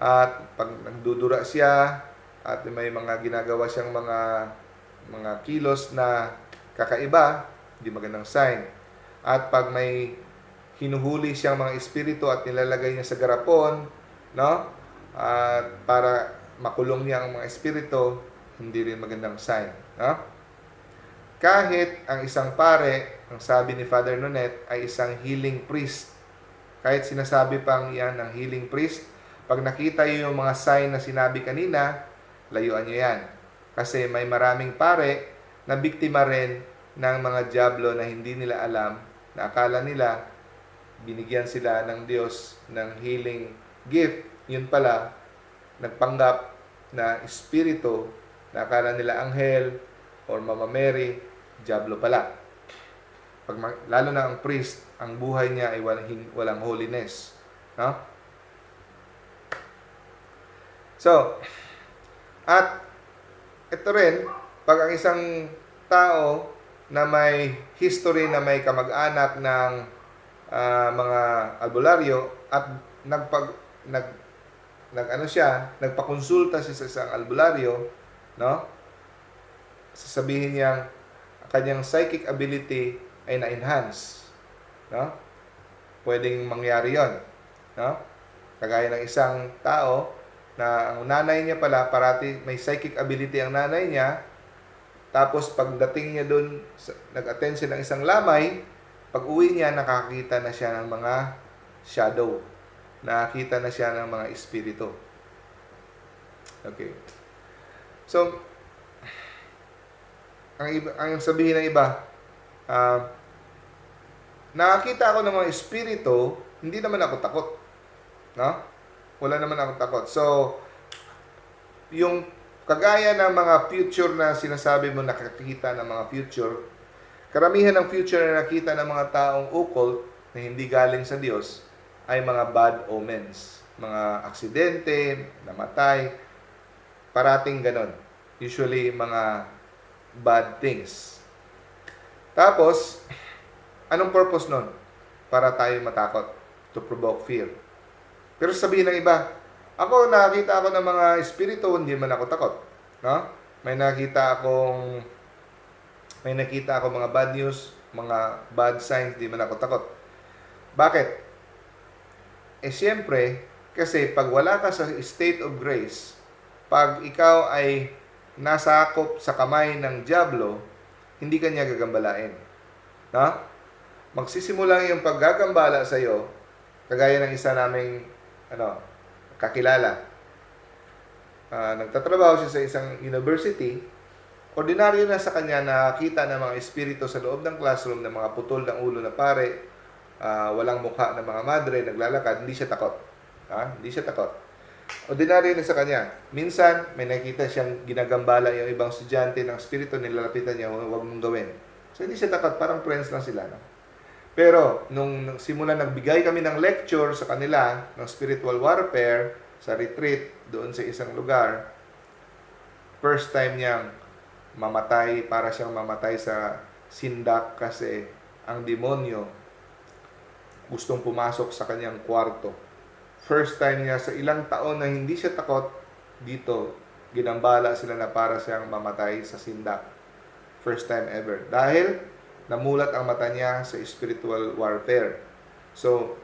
At pag nagdudura siya, at may mga ginagawa siyang mga kilos na kakaiba, hindi magandang sign. At pag may hinuhuli siyang mga espiritu at nilalagay niya sa garapon, no? At para makulong niya ang mga espiritu, hindi rin magandang sign, no? Kahit ang isang pare, ang sabi ni Father Nonet, ay isang healing priest. Kahit sinasabi pang yan ng healing priest, pag nakita yung mga sign na sinabi kanina, layuan nyo yan. Kasi may maraming pare na biktima rin ng mga diablo na hindi nila alam, na akala nila binigyan sila ng Diyos ng healing gift. Yun pala, nagpanggap na espiritu na akala nila anghel or Mama Mary, diablo pala. Lalo na ang priest, ang buhay niya ay walang holiness. No? So, at ito rin, pag ang isang tao na may history na may kamag-anak ng mga albularyo at nagpakonsulta siya sa isang albularyo, no? Sasabihin niyang kanyang psychic ability ay na-enhance, no? Pwedeng mangyari 'yon, no? Kagaya ng isang tao na ang nanay niya pala parati may psychic ability ang nanay niya, tapos pagdating niya doon, nag-attend siya ng isang lamay, pag-uwi niya nakakita na siya ng mga shadow, nakakita na siya ng mga espiritu. Okay. So, ang sabihin ng iba, nakakita ako ng mga espiritu, hindi naman ako takot. No? Wala naman ako takot. So, yung kagaya ng mga future na sinasabi mo, nakakita ng mga future, karamihan ng future na nakita ng mga taong occult na hindi galing sa Diyos ay mga bad omens. Mga aksidente, namatay, parating ganon. Usually, mga bad things. Tapos, anong purpose nun? Para tayo matakot. To provoke fear. Pero sabihin ng iba, ako nakakita ako ng mga espiritu, hindi man ako takot. No? May nakita ako mga bad news, mga bad signs, hindi man ako takot. Bakit? Siyempre, kasi pag wala ka sa state of grace, pag ikaw ay nasakop sa kamay ng diablo, hindi ka niya gagambalain. No? Magsisimula yung paggagambala sa iyo, kagaya ng isa naming kakilala. Nagtatrabaho siya sa isang university. Ordinaryo na sa kanya nakita ng mga espiritu sa loob ng classroom, ng mga putol ng ulo na pare, walang mukha ng mga madre, naglalakad, hindi siya takot. Hindi siya takot. Ordinaryo na sa kanya. Minsan, may nakita siyang ginagambala yung ibang estudyante ng espiritu, nilalapitan niya, huwag mong gawin. So, hindi siya takot, parang friends lang sila. No? Pero, nung simula nagbigay kami ng lecture sa kanila, ng spiritual warfare, sa retreat, doon sa isang lugar, first time niyang mamatay, para siyang mamatay sa sindak kasi ang demonyo gustong pumasok sa kanyang kwarto. First time niya sa ilang taon na hindi siya takot, dito, ginambala sila na para siyang mamatay sa sindak. First time ever. Dahil, namulat ang mata niya sa spiritual warfare. So,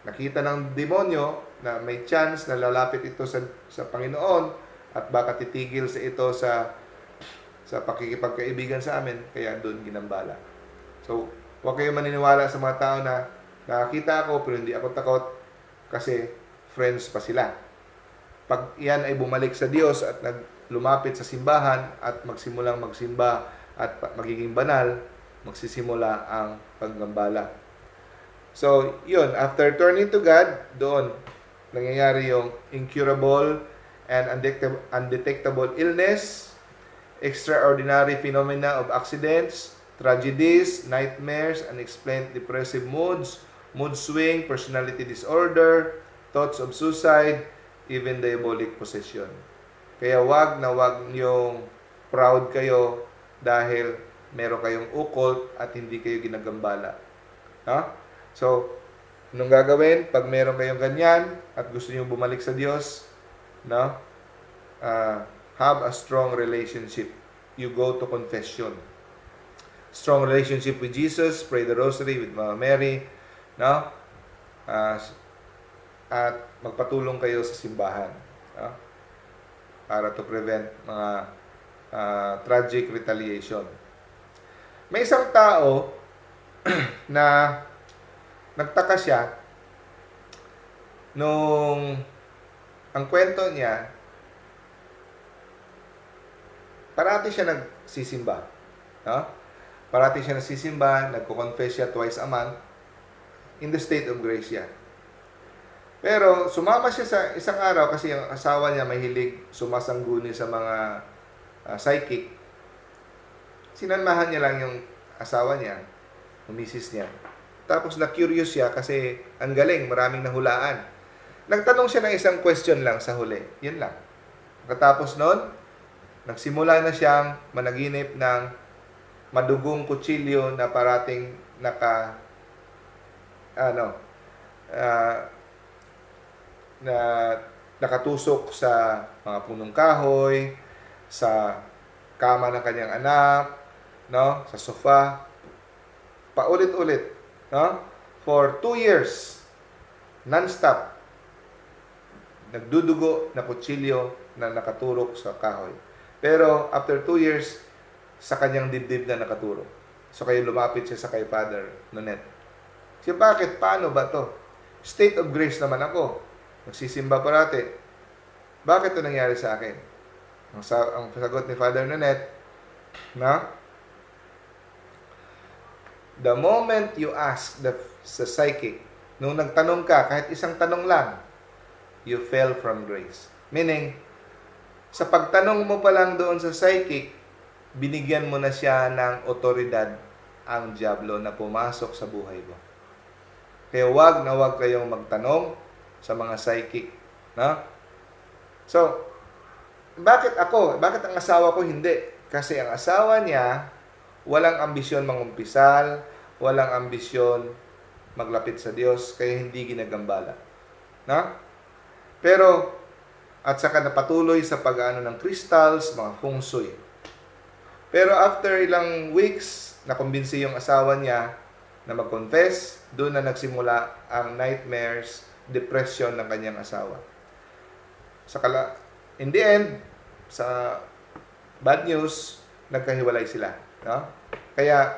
nakita ng demonyo na may chance na lalapit ito sa Panginoon at baka titigil sa ito sa pakikipagkaibigan sa amin, kaya doon ginambala. So, huwag kayo maniniwala sa mga tao na nakakita ako pero hindi ako takot kasi friends pa sila. Pag iyan ay bumalik sa Diyos at lumapit sa simbahan at magsimulang magsimba at magiging banal, magsisimula ang paggambala. So, yun, after turning to God, doon nangyayari yung incurable and undetectable illness, extraordinary phenomena of accidents, tragedies, nightmares, unexplained depressive moods, mood swing, personality disorder, thoughts of suicide, even diabolic possession. Kaya wag na wag niyong proud kayo dahil meron kayong occult at hindi kayo ginagambala. No? So, anong gagawin pag meron kayong ganyan at gusto niyo bumalik sa Diyos? No? Have a strong relationship. You go to confession. Strong relationship with Jesus, pray the rosary with Mama Mary, no? At magpatulong kayo sa simbahan, no? Para to prevent mga tragic retaliation. May isang tao na nagtaka siya nung ang kwento niya, parati siya nagsisimba, no? Parati siya nagsisimba, nagko-confess siya twice a month, in the state of grace siya. Pero sumama siya sa isang araw kasi ang asawa niya mahilig sumasangguni sa mga psychic. Sinanmahan niya lang yung asawa niya, yung misis niya. Tapos na-curious siya kasi ang galing, maraming nahulaan. Nagtanong siya ng isang question lang sa huli. Yun lang. Pagkatapos noon, nagsimula na siyang managinip ng madugong kutsilyo na parating na nakatusok sa mga punong kahoy, sa kama ng kanyang anak, no, sa sofa, paulit-ulit, no, for 2 years, non-stop, nagdudugo na kutsilyo na nakaturok sa kahoy. Pero after 2 years, sa kanyang dibdib na nakaturo. So kayo lumapit siya sa kay Father Nonet. Siya, bakit? Paano ba to? State of grace naman ako. Nagsisimba parati. Bakit ito nangyari sa akin? Ang sagot ni Father Nonet, na the moment you ask sa psychic, nung nagtanong ka, kahit isang tanong lang, you fell from grace. Meaning, sa pagtanong mo pa lang doon sa psychic, binigyan mo na siya ng otoridad ang diablo na pumasok sa buhay mo. Kaya wag na wag kayong magtanong sa mga psychic. No? So, bakit ako? Bakit ang asawa ko hindi? Kasi ang asawa niya, walang ambisyon mangumpisal, walang ambisyon maglapit sa Diyos, kaya hindi ginagambala. No? Pero, at saka napatuloy sa pag-ano ng crystals, mga feng shui. Pero after ilang weeks, nakumbinsi yung asawa niya na mag-confess, doon na nagsimula ang nightmares, depression ng kanyang asawa. In the end, sa bad news, nagkahiwalay sila. No? Kaya,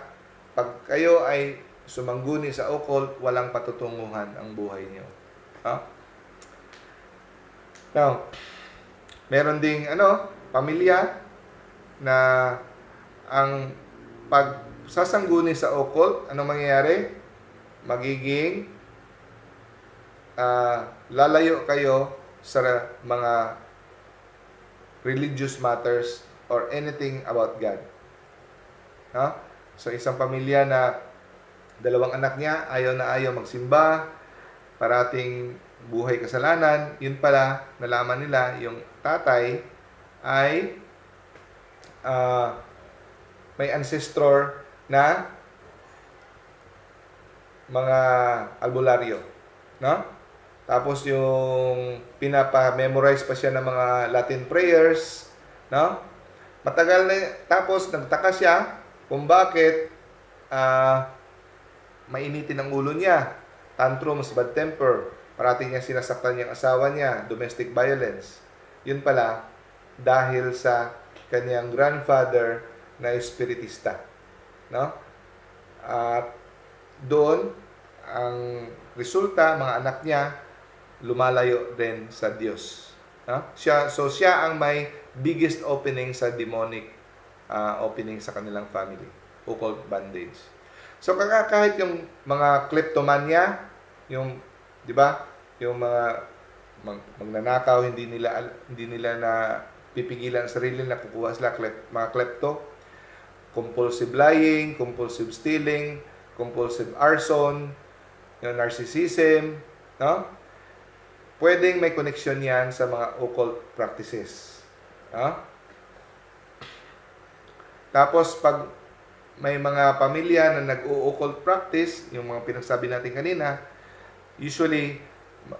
pag kayo ay sumangguni sa occult, walang patutunguhan ang buhay niyo. No? Now, meron ding pamilya na ang pagsasangguni sa occult, ano mangyayari? Magiging lalayo kayo sa mga religious matters or anything about God. No? So, isang pamilya na dalawang anak niya, ayaw na ayaw magsimba, parating buhay kasalanan, yun pala, nalaman nila, yung tatay ay may ancestor na mga albularyo, no? Tapos yung pinapa-memorize pa siya ng mga Latin prayers, no? Matagal na, tapos nagtaka siya kung bakit mainitin ang ulo niya, tantrums, bad temper, parating niya sinasaktan yung asawa niya, domestic violence. Yun pala, dahil sa kanyang grandfather na espiritista, no? At doon ang resulta, mga anak niya lumalayo din sa Diyos, no? Siya ang may biggest opening sa demonic opening sa kanilang family, occult bondage. So kahit yung mga kleptomania, yung 'di ba, yung mga magnanakaw, hindi nila na pipigilan sarili na kukuha sila mga klepto, compulsive lying, compulsive stealing, compulsive arson, yung narcissism, no? Pwedeng may connection yan sa mga occult practices. No? Tapos pag may mga pamilya na nag-o-occult practice, yung mga pinagsabi natin kanina, usually,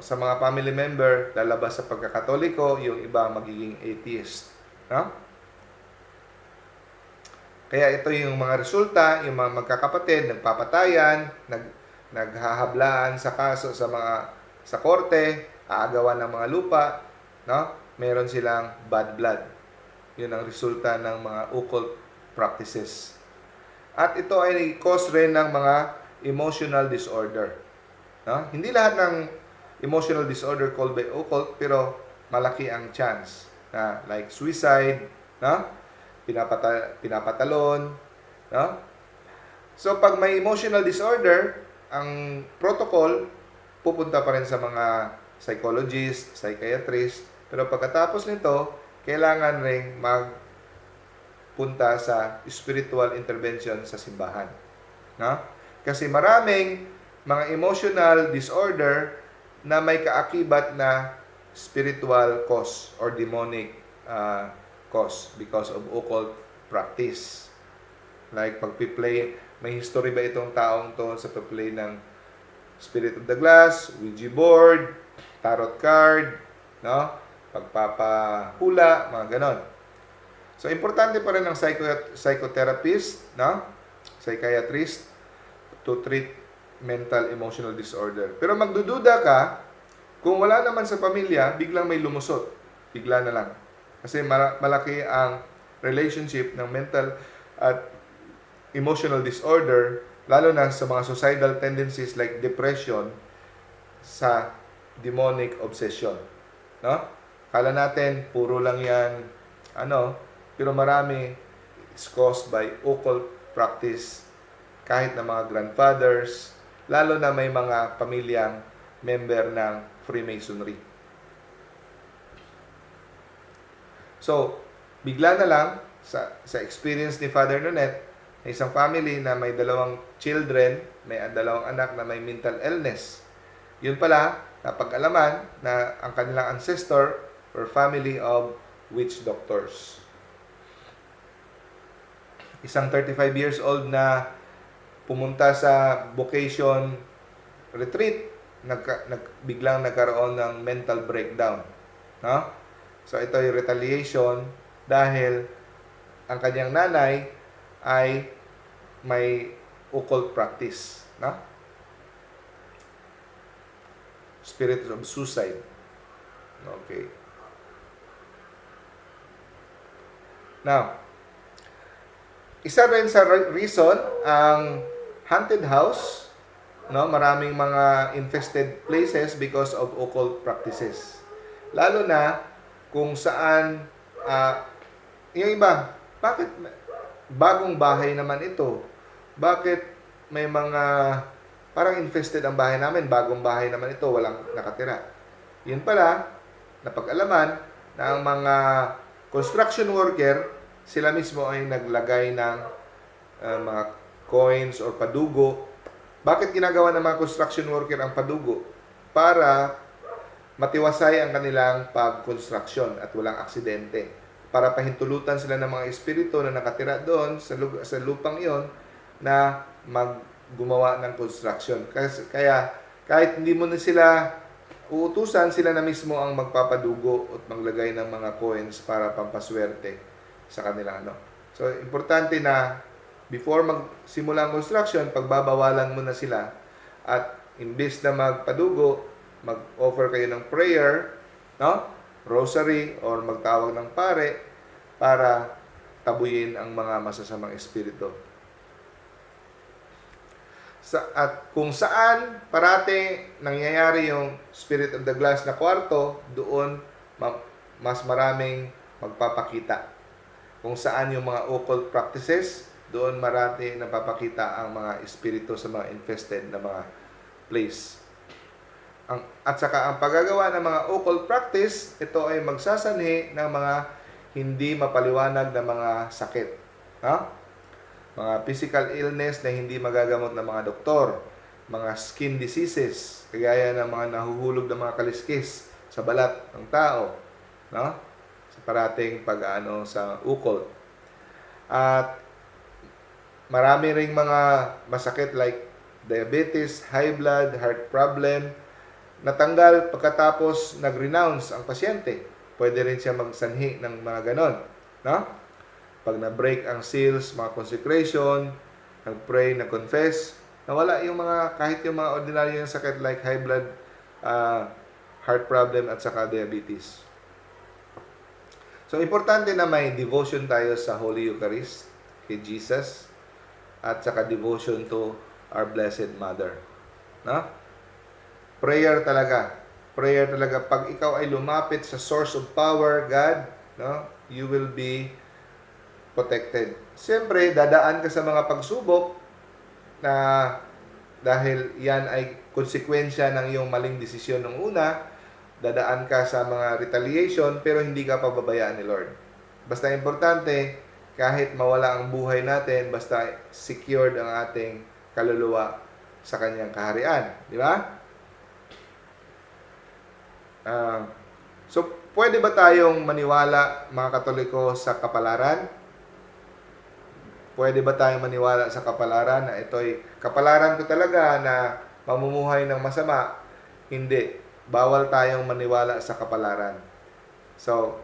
sa mga family member, lalabas sa pagkakatoliko, yung iba magiging atheist. No? Kaya ito yung mga resulta, yung mga magkakapatid, nagpapatayan, naghahablaan sa kaso sa korte, aagawan ng mga lupa, no? Meron silang bad blood. Yun ang resulta ng mga occult practices. At ito ay cause rin ng mga emotional disorder. No? Hindi lahat ng emotional disorder called by occult, pero malaki ang chance na like suicide, no? Pinapatalon, no? So pag may emotional disorder, ang protocol pupunta pa rin sa mga psychologist, psychiatrist, pero pagkatapos nito, kailangan ring magpunta sa spiritual intervention sa simbahan, no? Kasi maraming mga emotional disorder na may kaakibat na spiritual cause or demonic cause because of occult practice. Like pagpi-play, may history ba itong taong to sa pag-play ng Spirit of the Glass, Ouija board, tarot card, no? Pagpapahula, mga ganon. So importante pa rin ang psychotherapist, no? Psychiatrist to treat mental emotional disorder. Pero magdududa ka kung wala naman sa pamilya, biglang may lumusot. Bigla na lang. Kasi malaki ang relationship ng mental at emotional disorder, lalo na sa mga suicidal tendencies like depression, sa demonic obsession. No? Kala natin, puro lang yan, pero marami is caused by occult practice, kahit na mga grandfathers, lalo na may mga pamilyang member ng Freemasonry. So, bigla na lang, sa experience ni Father Nonet, na isang family na may 2 children, may 2 anak na may mental illness. Yun pala, napag-alaman na ang kanilang ancestor were family of witch doctors. Isang 35 years old na pumunta sa vocation retreat, biglang nagkaroon ng mental breakdown. No? So, ito yung retaliation dahil ang kanyang nanay ay may occult practice. No? Spirit of suicide. Okay. Now, isa rin sa reason ang haunted house, no, maraming mga infested places because of occult practices. Lalo na kung saan yung iba, bakit bagong bahay naman ito? Bakit may mga parang infested ang bahay namin, bagong bahay naman ito, walang nakatira. Yun pala, napag-alaman na ang mga construction worker, sila mismo ay naglagay ng mga coins or padugo. Bakit ginagawa ng mga construction worker ang padugo? Para matiwasay ang kanilang pag-construction at walang aksidente. Para pahintulutan sila ng mga espiritu na nakatira doon sa lupang iyon na gumawa ng construction. Kaya kahit hindi mo na sila uutusan, sila na mismo ang magpapadugo at maglagay ng mga coins para pampaswerte sa kanila. So, importante na before magsimula ang construction, pagbabawalan mo na sila at imbes na magpadugo, mag-offer kayo ng prayer, no? Rosary, or magtawag ng pare para tabuyin ang mga masasamang espiritu. At kung saan parati nangyayari yung Spirit of the Glass na kwarto, doon mas maraming magpapakita. Kung saan yung mga occult practices, doon marati napapakita ang mga espiritu sa mga infested na mga place. At saka ang paggagawa ng mga occult practice, ito ay magsasanhi ng mga hindi mapaliwanag na mga sakit. Mga physical illness na hindi magagamot ng mga doktor, mga skin diseases, kagaya ng mga nahuhulog ng mga kaliskis sa balat ng tao, sa parating pag-ano sa occult. At Marami ring mga masakit like diabetes, high blood, heart problem, natanggal pagkatapos nag-renounce ang pasyente. Pwede rin siya magsanhi ng mga ganon. No? Pag na-break ang seals, mga consecration, nag-pray, nag-confess, nawala yung mga, kahit yung mga ordinary yung sakit like high blood, heart problem, at saka diabetes. So, importante na may devotion tayo sa Holy Eucharist, kay Jesus, at saka devotion to our Blessed Mother. No? Prayer talaga. Prayer talaga. Pag ikaw ay lumapit sa source of power, God, no, you will be protected. Siyempre, dadaan ka sa mga pagsubok na dahil yan ay konsekwensya ng iyong maling desisyon nung una, dadaan ka sa mga retaliation, pero hindi ka pababayaan ni Lord. Basta importante, kahit mawala ang buhay natin, basta secured ang ating kaluluwa sa kanyang kaharian. Di ba? So, pwede ba tayong maniwala, mga Katoliko, sa kapalaran? Pwede ba tayong maniwala sa kapalaran na ito'y kapalaran ko talaga na mamumuhay ng masama? Hindi. Bawal tayong maniwala sa kapalaran. So,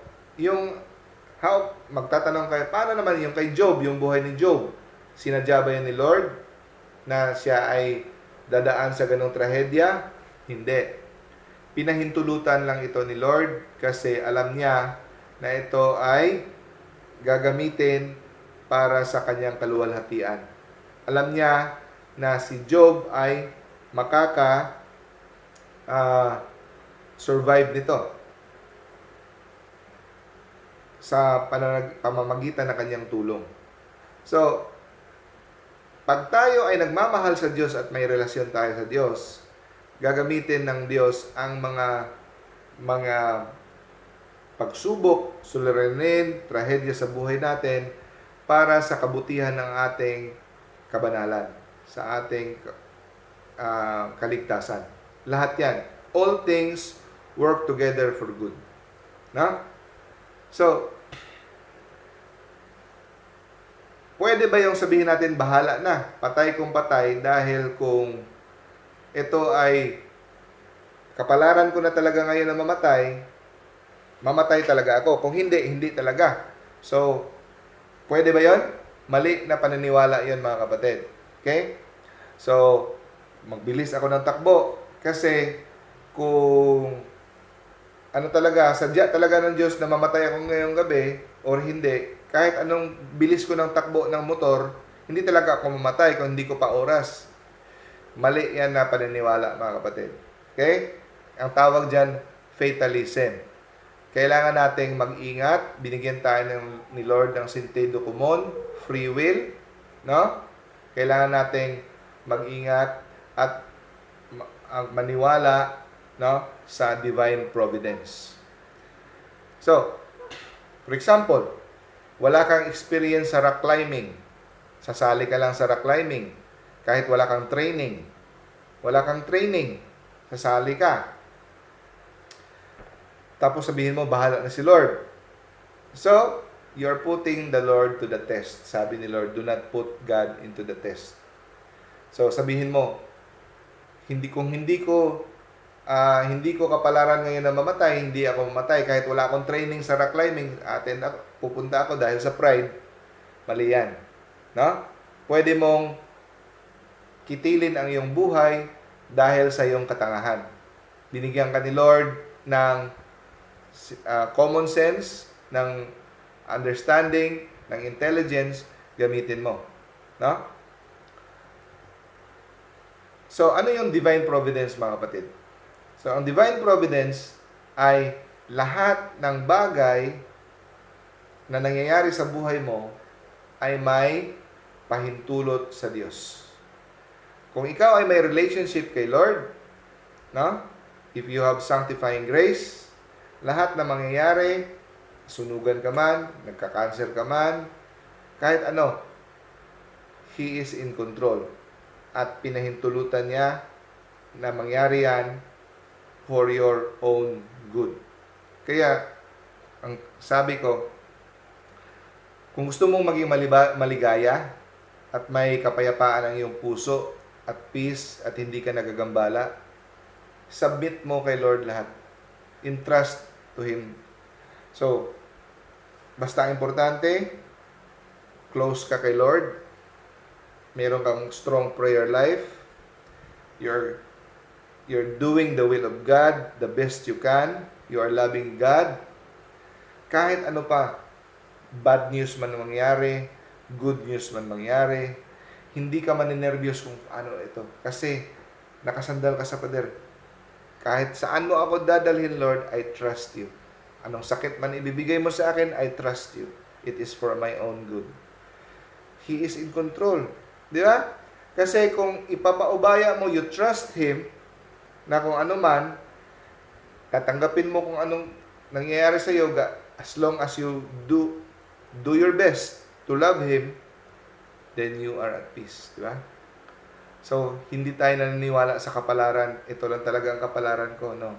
magtatanong kayo, paano naman yung kay Job, yung buhay ni Job? Sinadya ba yan ni Lord na siya ay dadaan sa ganong trahedya? Hindi. Pinahintulutan lang ito ni Lord kasi alam niya na ito ay gagamitin para sa kanyang kaluwalhatian. Alam niya na si Job ay survive nito sa pamamagitan ng kanyang tulong. So, pag tayo ay nagmamahal sa Diyos at may relasyon tayo sa Diyos, gagamitin ng Diyos ang mga pagsubok, suliranin, trahedya sa buhay natin para sa kabutihan ng ating kabanalan, sa ating kaligtasan. Lahat yan. All things work together for good. Na? So, pwede ba yung sabihin natin, bahala na, patay kung patay, dahil kung ito ay kapalaran ko na talaga ngayon na mamatay talaga ako. Kung hindi, hindi talaga. So, pwede ba yon? Mali na paniniwala yon, mga kapatid. Okay? So, magbilis ako ng takbo kasi kung sadya talaga ng Diyos na mamatay ako ngayong gabi or hindi, kahit anong bilis ko ng takbo ng motor, hindi talaga ako mamatay kung hindi ko pa oras. Mali yan na paniniwala, mga kapatid. Okay? Ang tawag dyan, fatalism. Kailangan nating mag-ingat. Binigyan tayo ni Lord ng sentido común, free will. No? Kailangan nating mag-ingat at maniwala, no, sa divine providence. So, for example, wala kang experience sa rock climbing. Sasali ka lang sa rock climbing. Kahit wala kang training. Sasali ka. Tapos sabihin mo, bahala na si Lord. So, you're putting the Lord to the test. Sabi ni Lord, do not put God into the test. So, sabihin mo, hindi ko kapalaran ngayon na mamatay, hindi ako mamatay. Kahit wala akong training sa rock climbing, pupunta ako dahil sa pride. Mali yan. No? Pwede mong kitilin ang iyong buhay dahil sa iyong katangahan. Binigyan ka ni Lord ng common sense, ng understanding, ng intelligence, gamitin mo. No? So, ano yung divine providence, mga kapatid? So, ang divine providence ay lahat ng bagay na nangyayari sa buhay mo ay may pahintulot sa Diyos. Kung ikaw ay may relationship kay Lord, no? If you have sanctifying grace, lahat na mangyayari, sunugan ka man, nagka-cancer ka man, kahit ano, He is in control. At pinahintulutan niya na mangyari yan for your own good. Kaya, ang sabi ko, kung gusto mong maging maligaya, at may kapayapaan ang iyong puso at peace at hindi ka nagagambala, submit mo kay Lord lahat. Entrust to Him. So, basta ang importante, close ka kay Lord, meron kang strong prayer life, you're doing the will of God the best you can, you are loving God, kahit ano pa, bad news man mangyari, good news man mangyari, hindi ka maninervyos kung ano ito. Kasi, nakasandal ka sa pader. Kahit saan mo ako dadalhin, Lord, I trust you. Anong sakit man ibibigay mo sa akin, I trust you. It is for my own good. He is in control. Di ba? Kasi kung ipapaubaya mo, you trust Him, na kung ano man, tatanggapin mo kung anong nangyayari sa iyo, as long as you do your best to love Him, then you are at peace. Di ba? So, hindi tayo naniniwala sa kapalaran. Ito lang talaga ang kapalaran ko, no?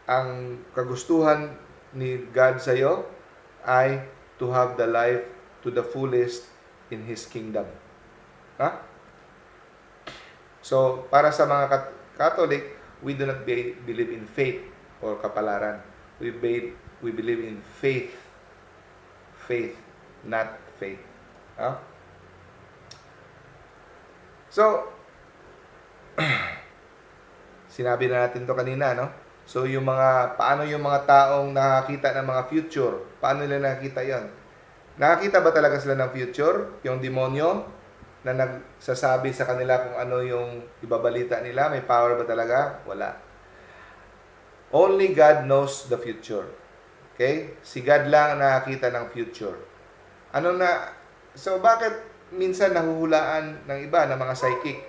Ang kagustuhan ni God sa iyo ay to have the life to the fullest in His kingdom. Ha? So, para sa mga Catholic, we do not believe in faith or kapalaran. We believe in faith. Faith, not faith. Ha? So, sinabi na natin to kanina, no? So, paano yung mga taong nakakita ng mga future? Paano nila nakakita yon? Nakakita ba talaga sila ng future? Yung demonyo na nagsasabi sa kanila kung ano yung ibabalita nila? May power ba talaga? Wala. Only God knows the future. Okay? Si God lang ang nakakita ng future. So, bakit minsan nahuhulaan ng iba, ng mga psychic?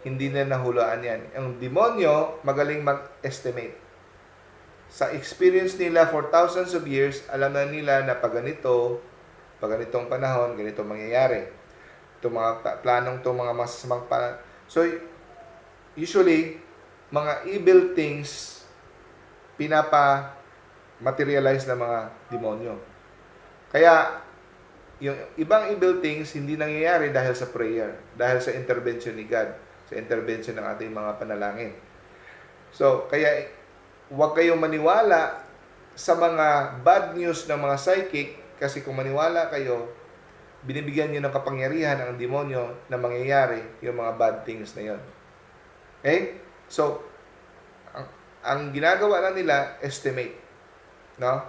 Hindi na nahulaan yan. Ang demonyo, magaling mag-estimate. Sa experience nila for thousands of years, alam na nila na pag ganitong panahon, ganito mangyayari. Itong mga planong itong mga masasamang panahon. So, usually, mga evil things, pinapa-materialize ng mga demonyo. Kaya, yung ibang evil things hindi nangyayari dahil sa prayer, dahil sa intervention ni God, sa intervention ng ating mga panalangin. So, kaya huwag kayong maniwala sa mga bad news ng mga psychic, kasi kung maniwala kayo, binibigyan niyo ng kapangyarihan ang demonyo na mangyayari yung mga bad things na yon. Okay? So, ang ginagawa lang nila, estimate. No?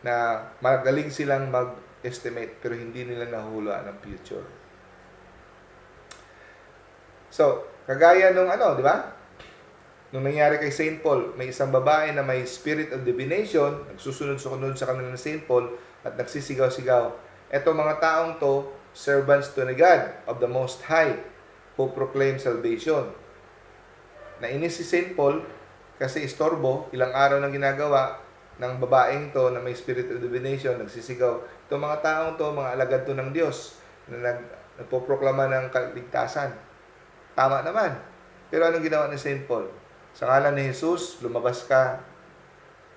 Na magaling silang estimate, pero hindi nila nahuhulaan ang future. So, kagaya nung di ba? Nung nangyari kay St. Paul, may isang babae na may spirit of divination, nagsusunod-sunod sa kanila ng St. Paul at nagsisigaw-sigaw. Eto mga taong to, servants to the God of the Most High, who proclaim salvation. Nainis si St. Paul kasi istorbo, ilang araw nang ginagawa ng babaeng to na may spirit of divination, nagsisigaw. Itong mga taong to, mga alagad to ng Diyos, na nagpoproklama ng kaligtasan. Tama naman. Pero anong ginawa ni St. Paul? Sa ngalan ni Jesus, lumabas ka,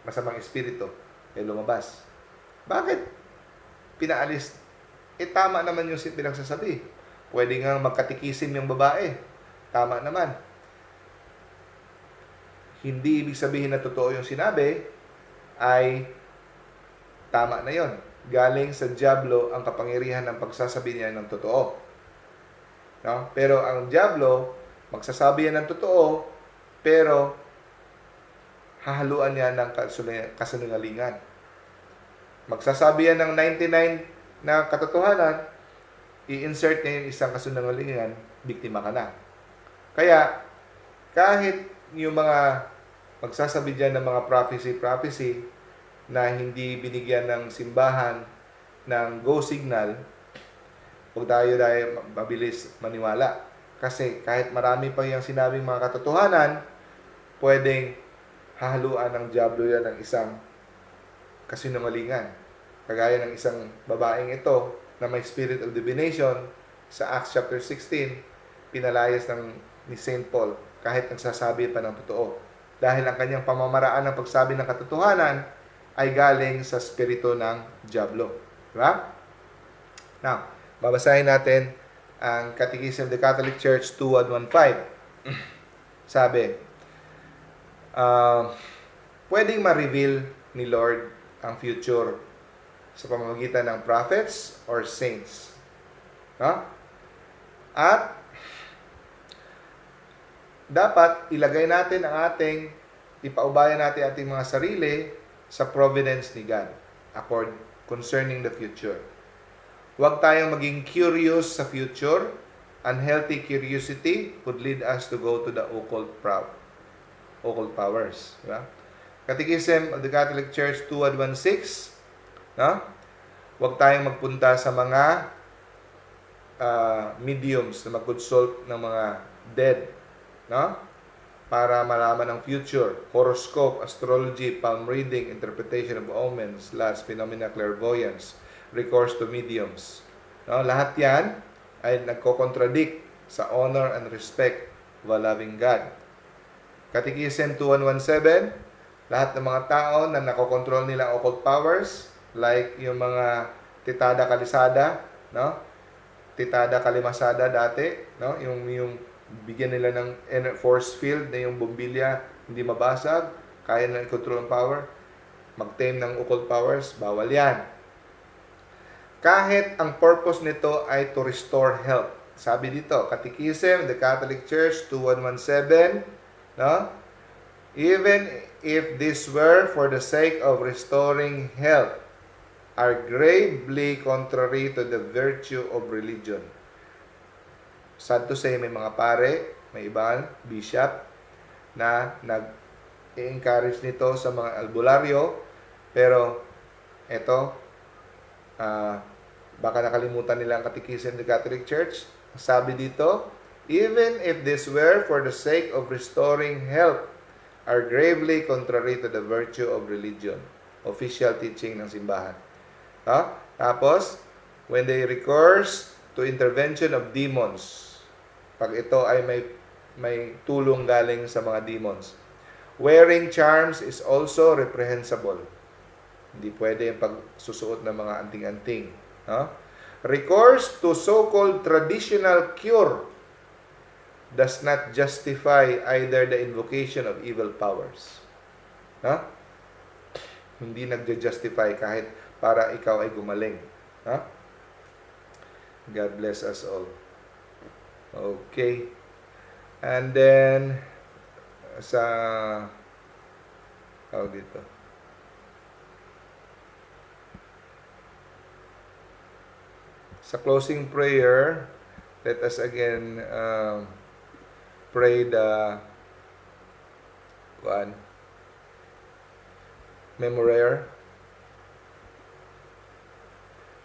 masamang espiritu. Lumabas. Bakit pinaalis? Tama naman yung pinagsasabi. Pwede nga magkatikisim yung babae. Tama naman. Hindi ibig sabihin na totoo yung sinabi, ay tama na yon. Galing sa diablo ang kapangyarihan ng pagsasabi niya ng totoo. No? Pero ang diablo, magsasabi yan ng totoo, pero hahaluan niya ng kasinungalingan. Magsasabi yan ng 99 na katotohanan, i-insert niya yung isang kasinungalingan, biktima ka na. Kaya, kahit yung mga magsasabi dyan ng mga prophecy na hindi binigyan ng simbahan ng go signal, huwag tayo mabilis maniwala. Kasi kahit marami pa yung sinabing mga katotohanan, pwedeng hahaluan ng diablo yan ng isang kasinungalingan. Kagaya ng isang babaeng ito na may spirit of divination sa Acts chapter 16, pinalayas ni St. Paul kahit nagsasabi pa ng totoo. Dahil ang kanyang pamamaraan ng pagsabi ng katotohanan ay galing sa spirito ng diablo. Diba? Now, Babasahin natin ang Catechism of the Catholic Church 2115. Sabi, pwedeng ma-reveal ni Lord ang future sa pamamagitan ng prophets or saints. No? At dapat ilagay natin ang ipaubayan natin ating mga sarili sa providence ni God concerning the future. Huwag tayong maging curious sa future. Unhealthy curiosity would lead us to go to the occult powers. Diba? Catechism of the Catholic Church 2116. No? Huwag tayong magpunta sa mga mediums na mag-consult ng mga dead. No? Para malaman ang future. Horoscope, astrology, palm reading, interpretation of omens, last phenomena, clairvoyance, recourse to mediums. No? Lahat yan ay nagko-contradict sa honor and respect of a loving God. Catechism 2117, lahat ng mga tao na nakokontrol nila occult powers, like yung mga titada kalisada, no? Titada kalimasada dati, no? Yung bigyan nila ng force field na yung bombilya hindi mabasag, kaya na i-control ang power, mag-tame ng occult powers, bawal yan. Kahit ang purpose nito ay to restore health. Sabi dito, Catechism, the Catholic Church, 2117, no? Even if this were for the sake of restoring health, are gravely contrary to the virtue of religion. Sad to say, may mga pare, may ibang bishop, na nag-encourage nito sa mga albularyo, pero eto, baka nakalimutan nila ang Catechism of the Catholic Church. Sabi dito, even if this were for the sake of restoring health, are gravely contrary to the virtue of religion. Official teaching ng simbahan. Tapos, when they recourse to intervention of demons, pag ito ay may tulong galing sa mga demons. Wearing charms is also reprehensible. Hindi pwede yung pagsusuot ng mga anting-anting. Recourse to so-called traditional cure does not justify either the invocation of evil powers. Hindi nagja-justify kahit para ikaw ay gumaling. God bless us all. Okay. And then, dito. Sa closing prayer, let us again pray the Memorare.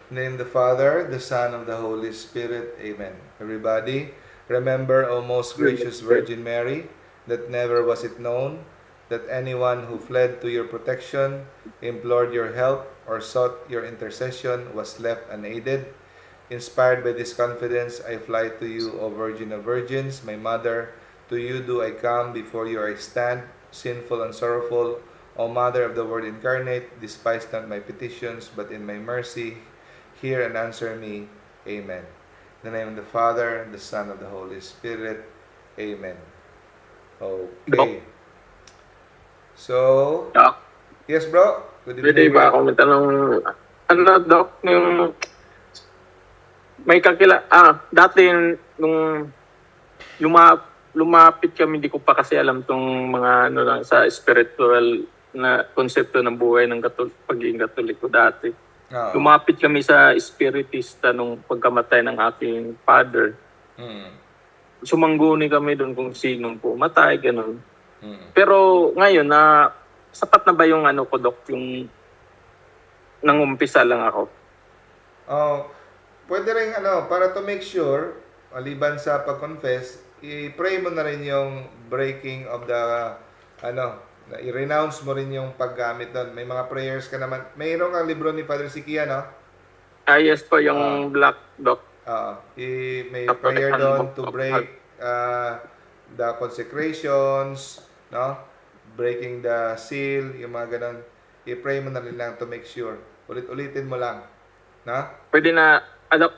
Name the Father, the Son, of the Holy Spirit. Amen. Everybody, remember, O most gracious Virgin Mary, that never was it known that anyone who fled to your protection, implored your help, or sought your intercession was left unaided. Inspired by this confidence, I fly to you, O Virgin of Virgins, my Mother. To you do I come, before you I stand, sinful and sorrowful. O Mother of the Word incarnate, despise not my petitions, but in my mercy, hear and answer me. Amen. In the name of the Father, and the Son, of the Holy Spirit. Amen. Okay. So, Doc, yes bro? Good pwede evening. ba ako magtanong, Doc, yung may dati nung lumapit kami, hindi ko pa kasi alam tong mga lang sa spiritual na konsepto ng buhay ng pagiging Katoliko dati. Lumapit kami sa spiritista nung pagkamatay ng aking father. Sumangguni kami doon kung sinong pumatay, ganun. Pero ngayon, sapat na ba yung ko, Doc, yung nangumpisa lang ako? Pwede rin para to make sure, maliban sa pag-confess, i-pray mo na rin yung breaking of the, i-renounce mo rin yung paggamit doon. May mga prayers ka naman. Mayroon kang libro ni Father Sikia, no? Yes po, yung Black, Doc. May prayer doon to break the consecrations, no? Breaking the seal, yung mga ganun. I-pray mo na rin lang to make sure. Ulit-ulitin mo lang. Na? Pwede na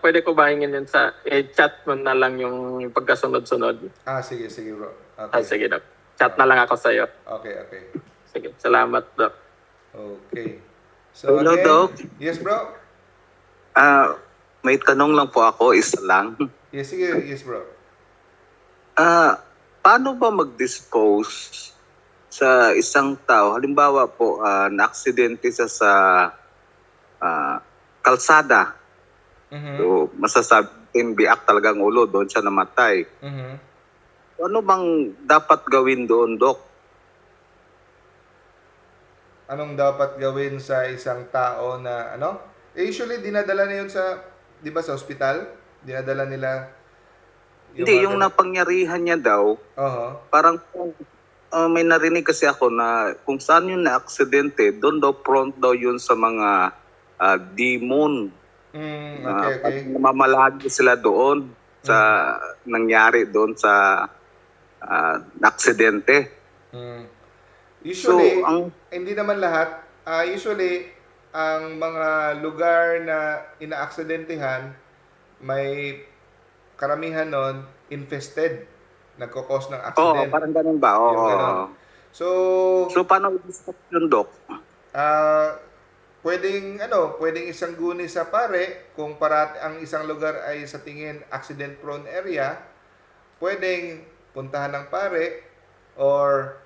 Pwede ko ba hingin yun sa chat mo na lang yung pagkasunod-sunod? Sige, sige bro. Sige, Doc. Chat na lang ako sa iyo. Okay, okay. Sige, salamat, Doc. Okay. So Hello, again, Doc. yes bro? May tanong lang po ako, isa lang. Yes, sige, yes bro. Paano ba mag-dispose sa isang tao? Halimbawa po, na-aksidente siya sa kalsada. So, masasabing biak talagang ulo, doon siya namatay. Ano bang dapat gawin doon, Doc? Anong dapat gawin sa isang tao na ano? Usually dinadala na yun sa, 'di ba, sa ospital? Dinadala nila Hindi, mga yung ganun. napangyarihan niya daw, Oho. parang may narinig kasi ako na kung saan yung na-aksidente, doon daw prone daw yun sa mga demon. Okay, okay. Namamalagi sila doon sa nangyari doon sa aksidente. Usually, So, hindi naman lahat. Usually, ang mga lugar na inaaksidentihan, may karamihan nun, infested. Nagkakos ng accident. parang ganun ba? Oo. Yung ganun. So, So, paano i-stop yun, Doc? pwedeng isang guni sa pare kung ang isang lugar ay sa tingin accident prone area, pwedeng puntahan ng pare or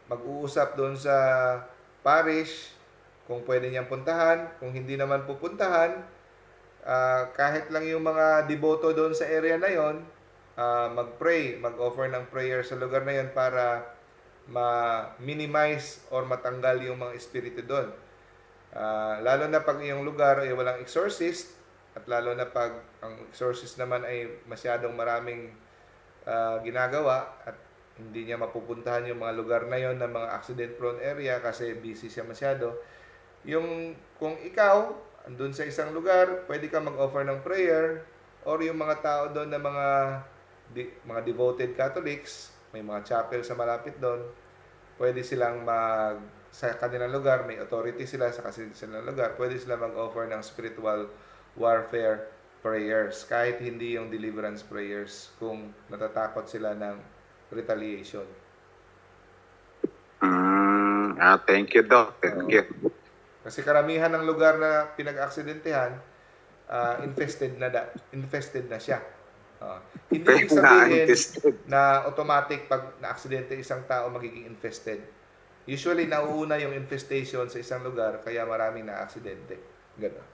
mag-uusap doon sa parish kung pwede niyang puntahan. Kung hindi naman pupuntahan, kahit lang yung mga deboto doon sa area na yon, mag-pray, mag-offer ng prayer sa lugar na yon para ma-minimize or matanggal yung mga espiritu doon. Lalo na pag yung lugar ay walang exorcist, at lalo na pag ang exorcist naman ay masyadong maraming ginagawa at hindi niya mapupuntahan yung mga lugar na yon ng mga accident prone area kasi busy siya masyado. Kung ikaw andun sa isang lugar, pwede ka mag-offer ng prayer, or yung mga tao doon na mga devoted Catholics, may mga chapel sa malapit doon, pwede silang sa kanilang lugar, may authority sila sa kanilang lugar, pwede sila mag-offer ng spiritual warfare prayers, kahit hindi yung deliverance prayers, kung natatakot sila ng retaliation. Thank you, Doc. Thank you. Kasi karamihan ng lugar na pinag-aksidentahan, infested na siya. Hindi ibig sabihin na automatic pag na-aksidente isang tao magiging infested. Usually, nauuna yung infestation sa isang lugar, kaya maraming na-aksidente. Gano'n.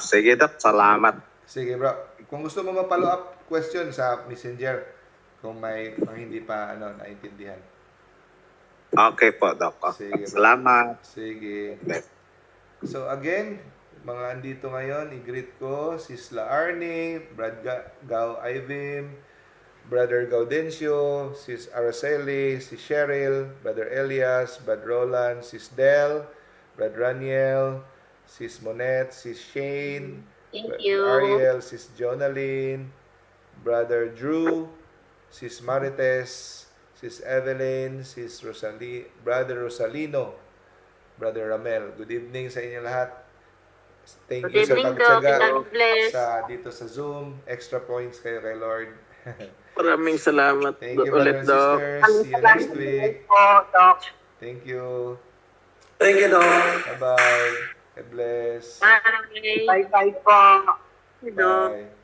Sige, Doc. Salamat. Sige, bro. Kung gusto mo ma-follow up question sa Messenger, kung may hindi pa naintindihan. Okay po, Doc. Sige, Salamat. Sige. So again, mga andito ngayon, i-greet ko si Sla Arnie, Brad Gao Ivim, Brother Gaudencio, Sis Araceli, si Cheryl, Brother Elias, Brad Roland, Sis Del, Brad Raniel, Sis Monet, Sis Shane, Thank you. Ariel, Sis Jonaline, Brother Drew, Sis Marites, Sis Evelyn, Sis Brother Rosalino, Brother Ramel. Good evening sa inyo lahat. Thank you sa pagtyaga dito sa Zoom. Extra points kayo kay Lord. Maraming salamat Thank you, ulit, brothers and Doc. sisters. See you next week. Thank you. Thank you, Doc. Bye-bye. God bless. Bye. Bye-bye po. Doc. Bye.